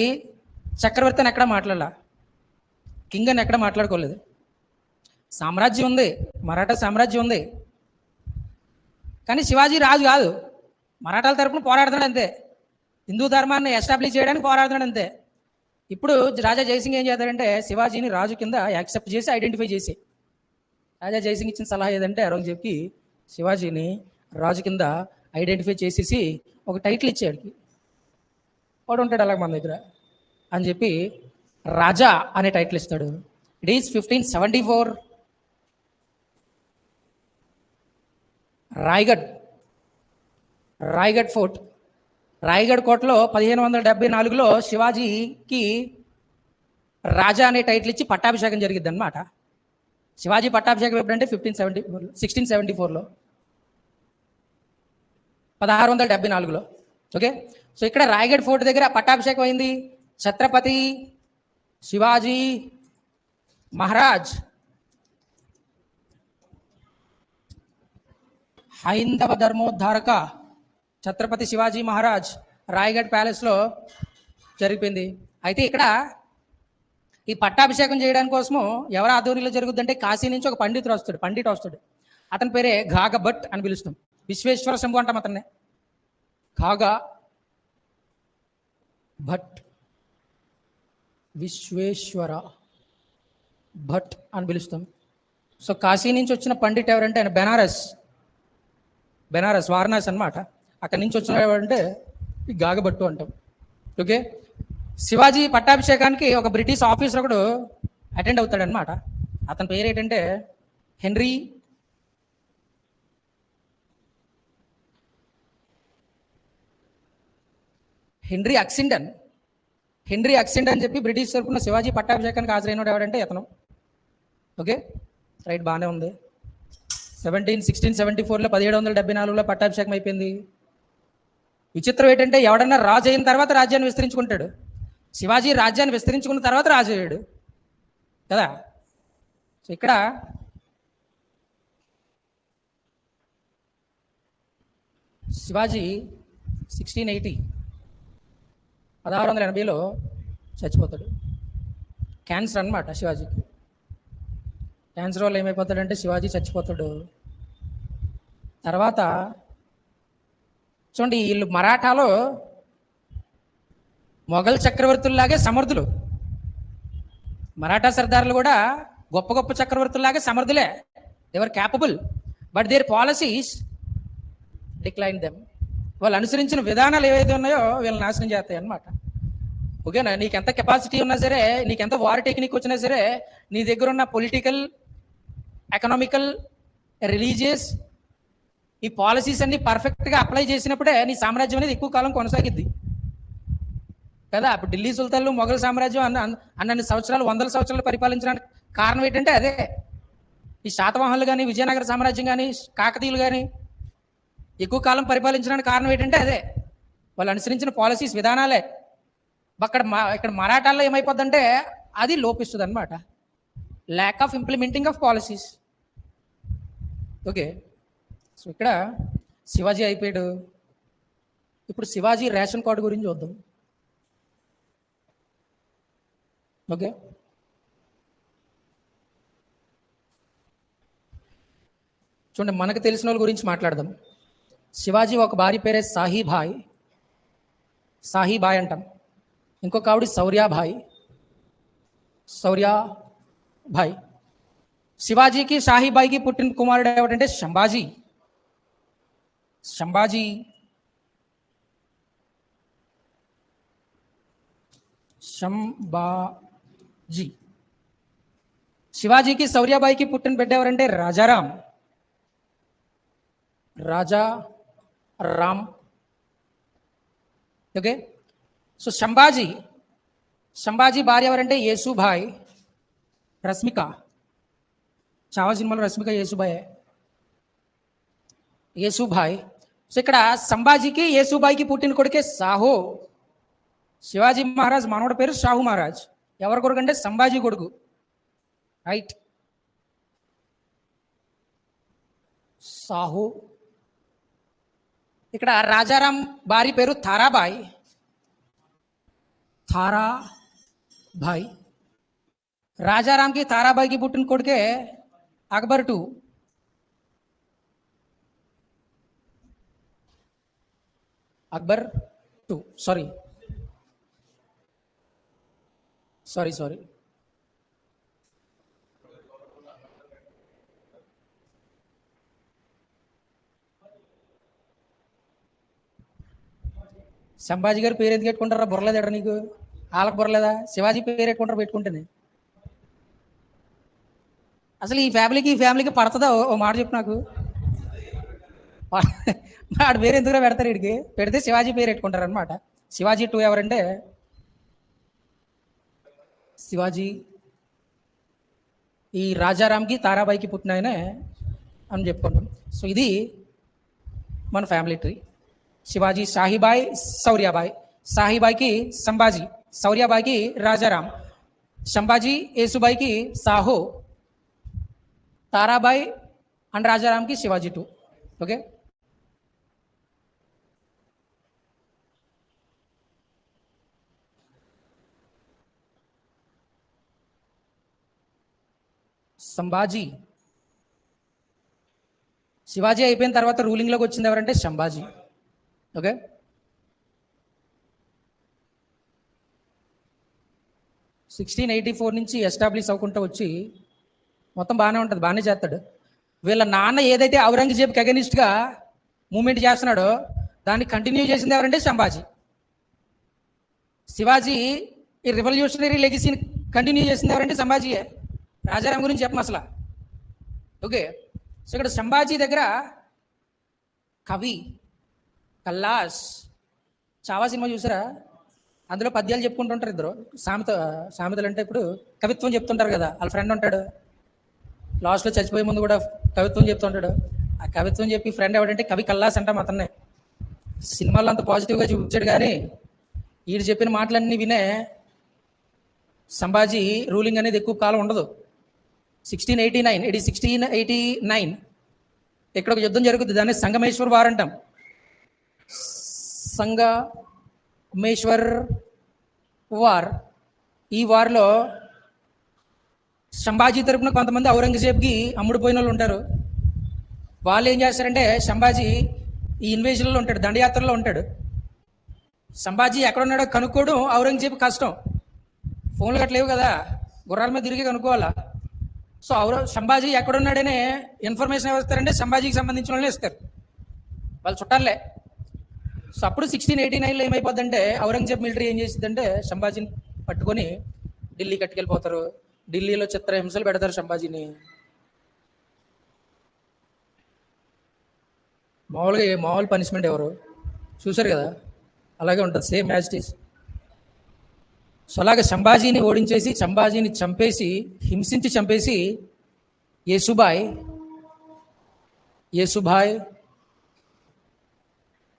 చక్రవర్తిని ఎక్కడా మాట్లాడాల. కింగ్ అని ఎక్కడ మాట్లాడుకోలేదు. సామ్రాజ్యం ఉంది, మరాఠా సామ్రాజ్యం ఉంది, కానీ శివాజీ రాజు కాదు. మరాఠాల తరపున పోరాడుతాడు అంతే, హిందూ ధర్మాన్ని ఎస్టాబ్లిష్ చేయడానికి పోరాడుతాడు అంతే. ఇప్పుడు రాజా జయసింగ్ ఏం చేస్తాడంటే శివాజీని రాజు కింద యాక్సెప్ట్ చేసి ఐడెంటిఫై చేసి, రాజా జయసింగ్ ఇచ్చిన సలహా ఏదంటే ఔరంగజేబ్కి శివాజీని రాజు కింద ఐడెంటిఫై చేసేసి ఒక టైటిల్ ఇచ్చాడికి, వాడు ఉంటాడు అలాగ మన దగ్గర అని చెప్పి రాజా అనే టైటిల్ ఇస్తాడు. It is 1574. Raigad fort, Raigad కోటలో 1574లో శివాజీకి రాజా అనే టైటిల్ ఇచ్చి పట్టాభిషేకం జరిగిద్ది అనమాట. శివాజీ పట్టాభిషేకం ఎప్పుడంటే 1674లో, 1674లో. ఓకే, సో ఇక్కడ రాయ్గఢ్ ఫోర్ట్ దగ్గర పట్టాభిషేకం అయింది. ఛత్రపతి శివాజీ మహారాజ్ హైందవ ధర్మోద్ధారక ఛత్రపతి శివాజీ మహారాజ్ రాయ్గఢ్ ప్యాలెస్లో జరిగిపోయింది. అయితే ఇక్కడ ఈ పట్టాభిషేకం చేయడానికి కోసము ఎవరి ఆధ్వర్యంలో జరుగుద్దంటే కాశీ నుంచి ఒక పండితుడు వస్తాడు. అతని పేరే ఘాగ భట్ అని పిలుస్తాం. విశ్వేశ్వర శంభు అంటాం అతన్నే, ఘాగా భట్, విశ్వేశ్వర భట్ అని పిలుస్తాం. సో కాశీ నుంచి వచ్చిన పండిట్ ఎవరంటే ఆయన బెనారస్ వారణాసి అనమాట. అక్కడి నుంచి వచ్చిన ఎవరంటే ఈ గాగభట్టు అంటాం. ఓకే, శివాజీ పట్టాభిషేకానికి ఒక బ్రిటిష్ ఆఫీసర్ ఒకడు అటెండ్ అవుతాడనమాట. అతని పేరు ఏంటంటే హెన్రీ అక్సిండన్ అని చెప్పి బ్రిటిష్ తరపున శివాజీ పట్టాభిషేకానికి హాజరైనడు ఎవడంటే అతను. ఓకే, రైట్, బాగానే ఉంది. 1674లో 1774లో పట్టాభిషేకం అయిపోయింది. విచిత్రం ఏంటంటే ఎవడన్నా రాజు అయిన తర్వాత రాజ్యాన్ని విస్తరించుకుంటాడు. శివాజీ రాజ్యాన్ని విస్తరించుకున్న తర్వాత రాజు అయ్యాడు కదా. సో ఇక్కడ శివాజీ 1680లో చచ్చిపోతాడు. క్యాన్సర్ అనమాట శివాజీకి. క్యాన్సర్ వల్ల ఏమైపోతాడంటే శివాజీ చచ్చిపోతాడు. తర్వాత చూడండి, వీళ్ళు మరాఠాలో మొఘల్ చక్రవర్తుల్లాగే సమర్థులు. మరాఠా సర్దార్లు కూడా గొప్ప గొప్ప చక్రవర్తుల్లాగే సమర్థులే. They were capable, but their policies decline them. వాళ్ళు అనుసరించిన విధానాలు ఏవైతే ఉన్నాయో వీళ్ళని నాశనం చేస్తాయి అన్నమాట. ఓకేనా, నీకెంత కెపాసిటీ ఉన్నా సరే, నీకెంత వార్ టెక్నిక్ వచ్చినా సరే, నీ దగ్గర ఉన్న పొలిటికల్, ఎకనామికల్, రిలీజియస్ ఈ పాలసీస్ అన్ని పర్ఫెక్ట్గా అప్లై చేసినప్పుడే నీ సామ్రాజ్యం అనేది ఎక్కువ కాలం కొనసాగిద్ది కదా. అప్పుడు ఢిల్లీ సుల్తాన్లు మొఘల్ సామ్రాజ్యం అన్నన్ని సంవత్సరాలు, 100 సంవత్సరాలు పరిపాలించడానికి కారణం ఏంటంటే అదే. ఈ శాతవాహనులు కానీ, విజయనగర సామ్రాజ్యం కానీ, కాకతీయులు కానీ ఎక్కువ కాలం పరిపాలించడానికి కారణం ఏంటంటే అదే, వాళ్ళు అనుసరించిన పాలసీస్, విధానాలే. ఇక్కడ మరాఠాల్లో ఏమైపోద్దంటే అది లోపిస్తుంది అనమాట, lack of implementing of policies. Okay, so ఇక్కడ శివాజీ అయిపోయాడు. ఇప్పుడు శివాజీ రేషన్ కార్డు గురించి చూద్దాం. ఓకే, చూడండి, మనకు తెలిసిన వాళ్ళ గురించి మాట్లాడదాం. శివాజీ ఒక భార్య పేరే సాహీబాయ్ అంటాం. ఇంకొక ఆవిడ శౌర్యాభాయ్. శివాజీకి షాహీబాయికి పుట్టిన కుమారుడు ఏమిటంటే శంభాజీ. శివాజీకి శౌర్యాబాయికి పుట్టిన బిడ్డ ఎవరంటే రాజారాం. ఓకే, సో శంభాజీ భార్య ఎవరంటే యేసుభాయ్, రశ్మిక. చావా సినిమాలో రశ్మిక యేసుభాయ్. సో ఇక్కడ సంభాజీకి యేసుబాయికి పుట్టిన కొడుకే సాహో. శివాజీ మహారాజ్ మనవడి పేరు షాహు మహారాజ్. ఎవరి కొడుకు అంటే సంభాజీ కొడుకు. రైట్, సాహు. ఇక్కడ రాజారాం భార్య పేరు తారాబాయ్. రాజారాంకి తారాబాయికి పుట్టిన కొడుకే Akbar two. Akbar two sorry sorry sorry Sambhaji గారి పేరు ఎందుకు పెట్టుకుంటారా? బుర్రలేదా నీకు? వాళ్ళకి బుర్రలేదా? శివాజీ పేరు పెట్టుకుంటారా? పెట్టుకుంటేనే అసలు ఈ ఫ్యామిలీకి పడుతుందా? ఓ మాట చెప్పు నాకు. వాడి పేరు ఎందుకు పెడతారు? వీడికి పెడితే శివాజీ పేరు పెట్టుకుంటారు అనమాట. శివాజీ టూ ఎవరంటే శివాజీ ఈ రాజారాంకి తారాబాయికి పుట్టిన ఆయనే అని చెప్పుకుంటాం. సో ఇది మన ఫ్యామిలీ ట్రీ. శివాజీ షాహీబాయి శౌర్యాబాయి, షాహీబాయికి సంభాజీ, శౌర్యాబాయికి రాజారాం, సంభాజీ యేసుబాయికి సాహో, తారాబాయి అండ్ రాజారాంకి శివాజీ టూ. ఓకే, సంభాజీ శివాజీ అయిపోయిన తర్వాత రూలింగ్లోకి వచ్చింది ఎవరంటే సంభాజీ. ఓకే, 1684 నుంచి ఎస్టాబ్లిష్ అవ్వకుండా వచ్చి మొత్తం బాగానే ఉంటుంది, బాగానే చేస్తాడు. వీళ్ళ నాన్న ఏదైతే ఔరంగజేబ్కి అగెనిస్ట్గా మూమెంట్ చేస్తున్నాడో దాన్ని కంటిన్యూ చేసింది ఎవరంటే సంభాజీ. శివాజీ ఈ రివల్యూషనరీ లెగసీని కంటిన్యూ చేసింది ఎవరంటే సంభాజీయే. రాజారాం గురించి చెప్పం అసలు. ఓకే, సో ఇక్కడ సంభాజీ దగ్గర కవి కల్లాస్ చావా సినిమా చూసారా? అందులో పద్యాలు చెప్పుకుంటుంటారు ఇద్దరు. సామెతలు అంటే ఇప్పుడు కవిత్వం చెప్తుంటారు కదా. వాళ్ళ ఫ్రెండ్ ఉంటాడు, లాస్ట్లో చచ్చిపోయే ముందు కూడా కవిత్వం చెప్తుంటాడు. ఆ కవిత్వం చెప్పి ఫ్రెండ్ ఎవడంటే కవి కల్లాస్ అంటాం అతన్నే. సినిమాలో అంత పాజిటివ్గా చూపించాడు, కానీ వీడు చెప్పిన మాటలన్నీ వినే సంభాజీ రూలింగ్ అనేది ఎక్కువ కాలం ఉండదు. 1689 ఇక్కడ ఒక యుద్ధం జరుగుతుంది, దాన్ని సంగమేశ్వర్ వార్ అంటాం. సంగమేశ్వర్ వార్. ఈ వార్లో సంభాజీ తరపున కొంతమంది ఔరంగజేబ్కి అమ్ముడుపోయిన వాళ్ళు ఉంటారు. వాళ్ళు ఏం చేస్తారంటే, సంభాజీ ఈ ఇన్వేజన్లో ఉంటాడు, దండయాత్రలో ఉంటాడు. సంభాజీ ఎక్కడున్నాడో కనుక్కోవడం ఔరంగజేబ్ కష్టం, ఫోన్లు గట్లేవు కదా, గుర్రాల మీద తిరిగి కనుక్కోవాలా. సో సంభాజీ ఎక్కడున్నాడనే ఇన్ఫర్మేషన్ ఎవరిస్తారంటే సంభాజీకి సంబంధించిన వాళ్ళని ఇస్తారు, వాళ్ళు చుట్టాలే. సో అప్పుడు 1689లో ఏమైపోద్దంటే ఔరంగజేబ్ మిలిటరీ ఏం చేసిద్దంటే సంభాజీని పట్టుకొని ఢిల్లీ కట్టుకెళ్ళిపోతారు. ఢిల్లీలో చిత్రహింసలు పెడతారు సంభాజీని. మామూలు పనిష్మెంట్ ఎవరు చూశారు కదా, అలాగే ఉంటుంది, same as it is. So అలాగే సంభాజీని ఓడించేసి, సంభాజీని చంపేసి, హింసించి చంపేసి యేసుబాయ్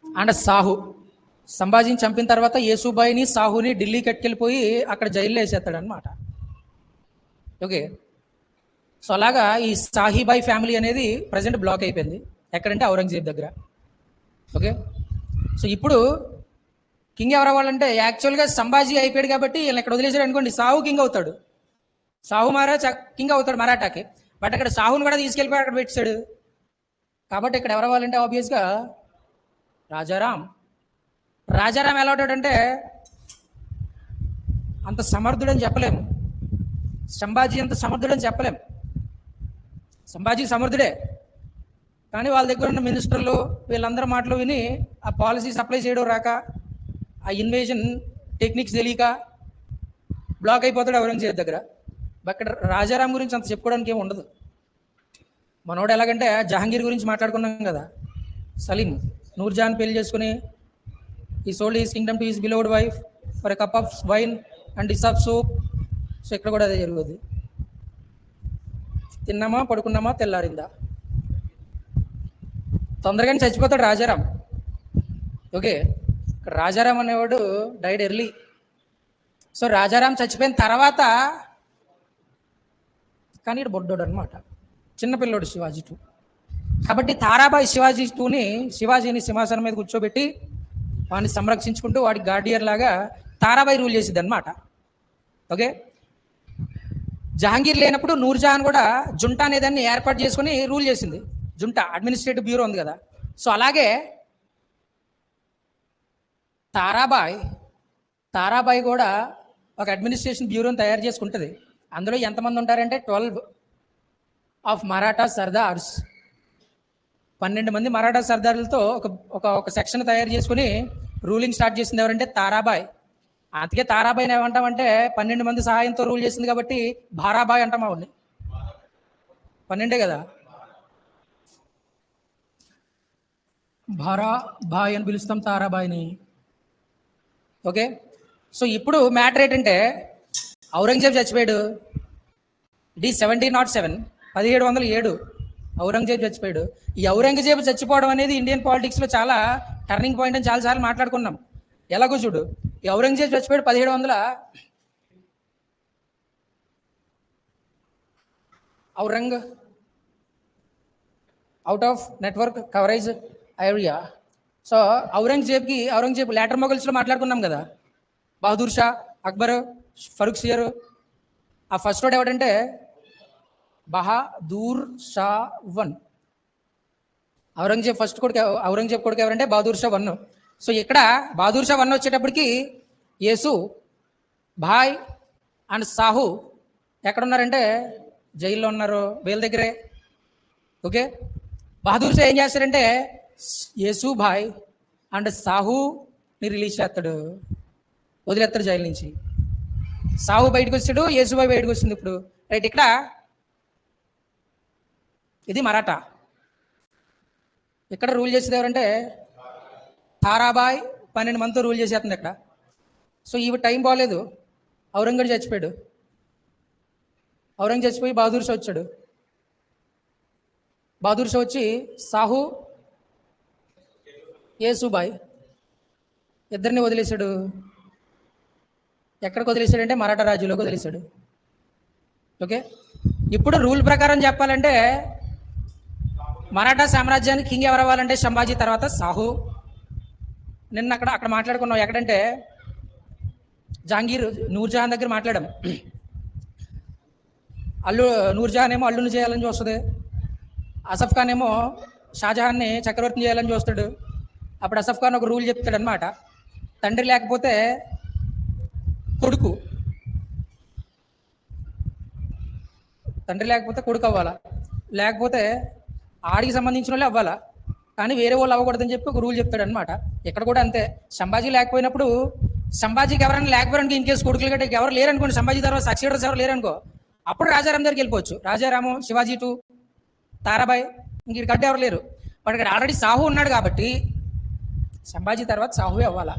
అండ్ సాహు, సంభాజీని చంపిన తర్వాత యేసుబాయిని సాహుని ఢిల్లీ కట్టుకెళ్ళిపోయి అక్కడ జైల్లో వేసేస్తాడు అనమాట. ఓకే, సో అలాగా ఈ సాహీబాయి ఫ్యామిలీ అనేది ప్రజెంట్ బ్లాక్ అయిపోయింది. ఎక్కడంటే ఔరంగజేబ్ దగ్గర. ఓకే, సో ఇప్పుడు కింగ్ ఎవరు అవ్వాలంటే యాక్చువల్గా సంభాజీ అయిపోయాడు కాబట్టి వీళ్ళని ఇక్కడ వదిలేసాడు అనుకోండి, సాహు కింగ్ అవుతాడు, సాహు మహారాజ్ కింగ్ అవుతాడు మరాఠాకి. బట్ అక్కడ సాహుని కూడా తీసుకెళ్ళిపోయి అక్కడ పెట్టాడు. కాబట్టి ఇక్కడ ఎవరు అవ్వాలంటే ఆబ్వియస్గా రాజారాం. రాజారాం ఎలా ఉంటాడంటే అంత సమర్థుడని చెప్పలేము, సంభాజీ అంత సమర్థుడని చెప్పలేము. సంభాజీ సమర్థుడే, కానీ వాళ్ళ దగ్గర ఉన్న మినిస్టర్లు వీళ్ళందరి మాటలు విని ఆ పాలసీస్ అప్లై చేయడం రాక, ఆ ఇన్వేజన్ టెక్నిక్స్ తెలియక బ్లాక్ అయిపోతాడు ఔరంగజేబ్ దగ్గర. అక్కడ రాజారాం గురించి అంత చెప్పుకోవడానికి ఏమి ఉండదు. మనోడు ఎలాగంటే జహాంగీర్ గురించి మాట్లాడుకున్నాం కదా, సలీం నూర్జహాన్ పెళ్లి చేసుకుని ఈ sold his kingdom to his beloved wife for a cup of wine and dish of soup. So ఇక్కడ కూడా అదే జరుగుతుంది, తిన్నామా పడుకున్నామా తెల్లారిందా. తొందరగానే చచ్చిపోతాడు రాజారాం. ఓకే, రాజారాం అనేవాడు డైడ్ ఎర్లీ. సో రాజారాం చచ్చిపోయిన తర్వాత కానీ ఇటు బొడ్డోడు అనమాట, చిన్నపిల్లోడు శివాజీ టూ. కాబట్టి తారాబాయి శివాజీని సింహాసనం మీద కూర్చోబెట్టి వాడిని సంరక్షించుకుంటూ వాడి గార్డియర్ లాగా తారాబాయి రూల్ చేసిద్ది అనమాట. ఓకే, జహాంగీర్ లేనప్పుడు నూర్జహాన్ కూడా జుంటా అనేదాన్ని ఏర్పాటు చేసుకుని రూల్ చేసింది. జుంటా అడ్మినిస్ట్రేటివ్ బ్యూరో ఉంది కదా. సో అలాగే తారాబాయ్ కూడా ఒక అడ్మినిస్ట్రేషన్ బ్యూరోని తయారు చేసుకుంటుంది. అందులో ఎంతమంది ఉంటారంటే 12 ఆఫ్ మరాఠా సర్దార్స్, 12 మంది మరాఠా సర్దార్లతో ఒక సెక్షన్ తయారు చేసుకుని రూలింగ్ స్టార్ట్ చేసింది ఎవరంటే తారాబాయ్. అందుకే తారాబాయిని ఏమంటామంటే 12 మంది సహాయంతో రూల్ చేసింది కాబట్టి భారాబాయ్ అంటాం. ఆవిడ్ని 12 కదా, భారాబాయ్ అని పిలుస్తాం తారాబాయిని. ఓకే. సో ఇప్పుడు మ్యాటర్ ఏంటంటే ఔరంగజేబ్ చచ్చిపోయాడు. ఇది 1707, 1707 ఔరంగజేబ్ చచ్చిపోయాడు. ఈ ఔరంగజేబు చచ్చిపోవడం అనేది ఇండియన్ పాలిటిక్స్లో చాలా టర్నింగ్ పాయింట్ అని చాలాసార్లు మాట్లాడుకున్నాం. ఎలాగో చూడు, ఈ ఔరంగజేబ్ చచ్చిపోయాడు 1700. Aurang out of network coverage area. So Aurangzeb later మొఘల్స్లో మాట్లాడుకున్నాం కదా, బహదూర్ షా, అక్బర్, ఫరూక్ సియర్. ఆ ఫస్ట్ రోడ్ ఎవడంటే బహదూర్ షా 1. ఔరంగజేబ్ కొడుకు ఎవరంటే బహదూర్ షా 1. సో ఇక్కడ బహదూర్ షా 1 వచ్చేటప్పటికి యేసు భాయ్ అండ్ సాహు ఎక్కడున్నారంటే జైల్లో ఉన్నారు, వీళ్ళ దగ్గరే. ఓకే. బహదూర్ షా ఏం చేస్తారంటే యేసు భాయ్ అండ్ సాహుని రిలీజ్ చేస్తాడు, వదిలేస్తాడు జైలు నుంచి. సాహు బయటకు వచ్చాడు, యేసుబాయ్ బయటకు వచ్చింది. ఇప్పుడు రైట్, ఇక్కడ ఇది మరాఠా. ఇక్కడ రూల్ చేసేది ఎవరంటే తారాబాయ్ 12 మందితో రూల్ చేసేస్తుంది ఇక్కడ. సో ఇవి టైం బాగలేదు, ఔరంగజేబు చచ్చిపోయాడు. ఔరంగజేబు చచ్చిపోయి బహదూర్ షా వచ్చాడు. బహదూర్ షా వచ్చి సాహు, యేసుబాయ్ ఇద్దరిని వదిలేశాడు. ఎక్కడికి వదిలేశాడంటే మరాఠా రాజ్యంలోకి వదిలేశాడు. ఓకే. ఇప్పుడు రూల్ ప్రకారం చెప్పాలంటే మరాఠా సామ్రాజ్యానికి కింగ్ ఎవరు అవ్వాలంటే సంభాజీ తర్వాత సాహు. నిన్న అక్కడ మాట్లాడుకున్నాం. ఎక్కడంటే జహాంగీర్ నూర్జహాన్ దగ్గర మాట్లాడాం. నూర్జహాన్ ఏమో అల్లుని చేయాలని చూస్తుంది, అసఫ్ ఖాన్ ఏమో షాజహాన్ని చక్రవర్తిని చేయాలని చూస్తాడు. అప్పుడు అసఫ్ ఖాన్ ఒక రూల్ చెప్తాడు అనమాట, తండ్రి లేకపోతే కొడుకు అవ్వాలా, లేకపోతే ఆడికి సంబంధించిన వాళ్ళే అవ్వాలా, కానీ వేరే వాళ్ళు అవ్వకూడదని చెప్పి ఒక రూల్ చెప్తాడు అనమాట. ఇక్కడ కూడా అంతే. సంభాజీ లేకపోయినప్పుడు, సంభాజీకి ఎవరైనా లేకపోవడానికి ఇన్ కేసు కొడుకులు గట్ట ఎవరు లేరనుకోండి, సంభాజీ తర్వాత సక్సీడర్స్ ఎవరు లేరనుకో, అప్పుడు రాజారాం దగ్గరికి వెళ్ళిపోవచ్చు. రాజారాము, శివాజీ 2, తారాబాయ్, ఇంక గడ్డ ఎవరు లేరు. బట్ ఇక్కడ ఆల్రెడీ సాహు ఉన్నాడు కాబట్టి సంభాజీ తర్వాత సాహువే అవ్వాలా.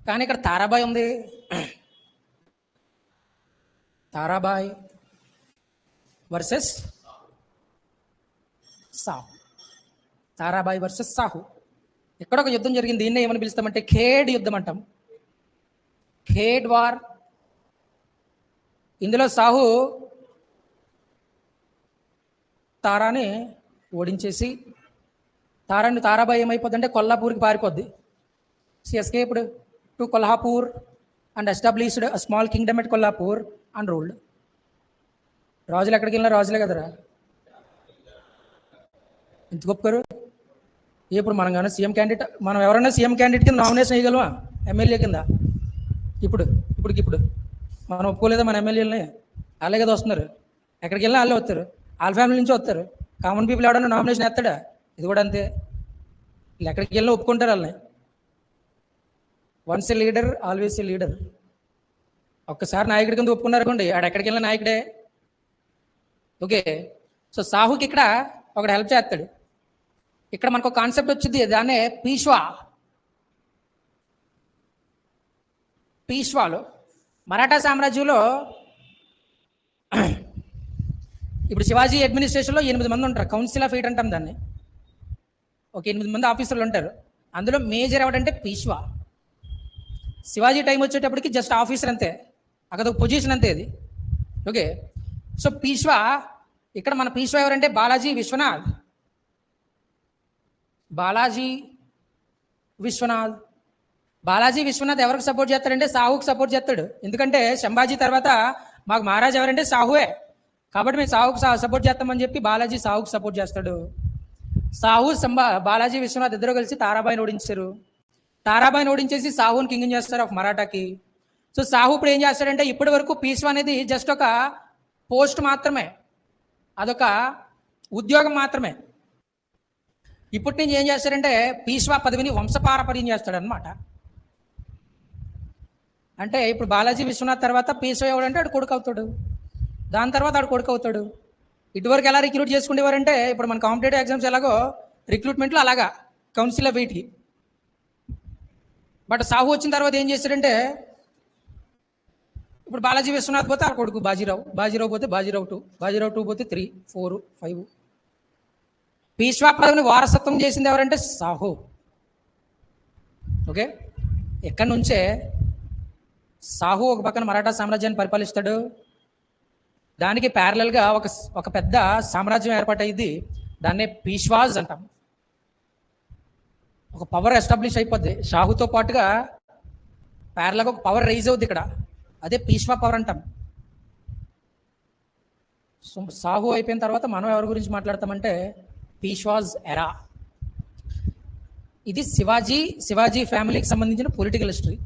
కానీ ఇక్కడ తారాబాయ్ ఉంది. తారాబాయ్ వర్సెస్ సాహు. తారాబాయ్ వర్సెస్ సాహు. ఇక్కడ ఒక యుద్ధం జరిగింది. దీన్నే ఏమని పిలుస్తామంటే ఖేడ్ యుద్ధం అంటాం. ఖేడ్ వార్. ఇందులో సాహు తారాని ఓడించేసి తారాబాయ్ ఏమైపోద్దంటే కొల్లాపూర్కి పారిపోద్ది. She escaped to Kolhapur and established a small kingdom at Kolhapur and ruled. రాజులు ఎక్కడికి వెళ్ళినా రాజులే కదరా, ఎంత గొప్పరు. ఇప్పుడు మనం కానీ సీఎం క్యాండిడేట్, మనం ఎవరైనా సీఎం క్యాండిడేట్ కింద నామినేషన్ వేయగలమా? ఎమ్మెల్యే కింద ఇప్పుడు మనం ఒప్పుకోలేదా మన ఎమ్మెల్యేలని? వాళ్ళే కదా వస్తున్నారు, ఎక్కడికి వెళ్ళినా వాళ్ళే వస్తారు, వాళ్ళ ఫ్యామిలీ నుంచి వస్తారు. కామన్ పీపుల్ ఎవడన్నా నామినేషన్ వేస్తాడా? ఇది కూడా అంతే. వీళ్ళు ఎక్కడికి వెళ్ళినా ఒప్పుకుంటారు వాళ్ళని. Once A leader always a leader. ఒక్కసారి నాయకుడి కింద ఒప్పుకున్నారనుకోండి, ఆడ ఎక్కడికి వెళ్ళినా నాయకుడే. ఓకే. సో సాహుకి ఇక్కడ ఒకటి హెల్ప్ చేస్తాడు. ఇక్కడ మనకు ఒక కాన్సెప్ట్ వచ్చింది, దాన్నే పీష్వాలు. మరాఠా సామ్రాజ్యంలో ఇప్పుడు శివాజీ అడ్మినిస్ట్రేషన్లో 8 మంది ఉంటారు. కౌన్సిల్ ఆఫ్ 8 అంటాం దాన్ని. ఒక 8 మంది ఆఫీసర్లు ఉంటారు. అందులో మేజర్ ఎవడంటే పీష్వా. శివాజీ టైం వచ్చేటప్పటికి జస్ట్ ఆఫీసర్ అంతే, అక్కడ ఒక పొజిషన్ అంతే అది. ఓకే. సో పీష్వా, ఇక్కడ మన పీష్వా ఎవరంటే బాలాజీ విశ్వనాథ్. బాలాజీ విశ్వనాథ్ ఎవరికి సపోర్ట్ చేస్తాడంటే సాహుకి సపోర్ట్ చేస్తాడు. ఎందుకంటే సంభాజీ తర్వాత మాకు మహారాజ్ ఎవరంటే సాహువే, కాబట్టి మేము సాహుకు సపోర్ట్ చేస్తామని చెప్పి బాలాజీ సాహుకు సపోర్ట్ చేస్తాడు. సాహు బాలాజీ విశ్వనాథ్ ఇద్దరు కలిసి తారాబాయిని ఓడించారు. తారాబాయిని ఓడించేసి సాహుని కింగ్ చేస్తారు ఆఫ్ మరాఠాకి. సో సాహు ఇప్పుడు ఏం చేస్తాడంటే, ఇప్పటి వరకు పీష్వా అనేది జస్ట్ ఒక పోస్ట్ మాత్రమే, అదొక ఉద్యోగం మాత్రమే. ఇప్పటి నుంచి ఏం చేస్తాడంటే పీష్వా పదవిని వంశపారపర్యం చేస్తాడనమాట. అంటే ఇప్పుడు బాలాజీ విశ్వనాథ్ తర్వాత పీష్వా ఎవడంటే ఆడు కొడుకు అవుతాడు, దాని తర్వాత ఆడు కొడుకు అవుతాడు. ఇటువరకు ఎలా రిక్రూట్ చేసుకునేవారంటే, ఇప్పుడు మన కాంపిటేటివ్ ఎగ్జామ్స్ ఎలాగో రిక్రూట్మెంట్లో అలాగా కౌన్సిల్ ఆఫ్ వెయిట్కి. బట్ సాహు వచ్చిన తర్వాత ఏం చేస్తాడంటే, ఇప్పుడు బాలాజీ విశ్వనాథ్ పోతే ఆ కొడుకు బాజీరావు, బాజీరావు పోతే బాజీరావు 2, బాజీరావు 2 పోతే 3, 4, 5. పీష్వా పదవిని వారసత్వం చేసింది ఎవరంటే సాహు. ఓకే, ఎక్కడి నుంచే సాహు ఒక పక్కన మరాఠా సామ్రాజ్యాన్ని పరిపాలిస్తాడు, దానికి ప్యారలల్గా ఒక పెద్ద సామ్రాజ్యం ఏర్పాటైంది, దాన్నే పీష్వాజ్ అంటాం. ఒక పవర్ ఎస్టాబ్లిష్ అయిపోద్ది, షాహుతో పాటుగా ప్యారలల్గా ఒక పవర్ రైజ్ అవుద్ది ఇక్కడ, అదే పీష్వా పవర్ అంటాం. సో సాహు అయిపోయిన తర్వాత మనం ఎవరి గురించి మాట్లాడతామంటే పీష్వాజ్ ఎరా. ఇది శివాజీ ఫ్యామిలీకి సంబంధించిన పొలిటికల్ హిస్టరీ.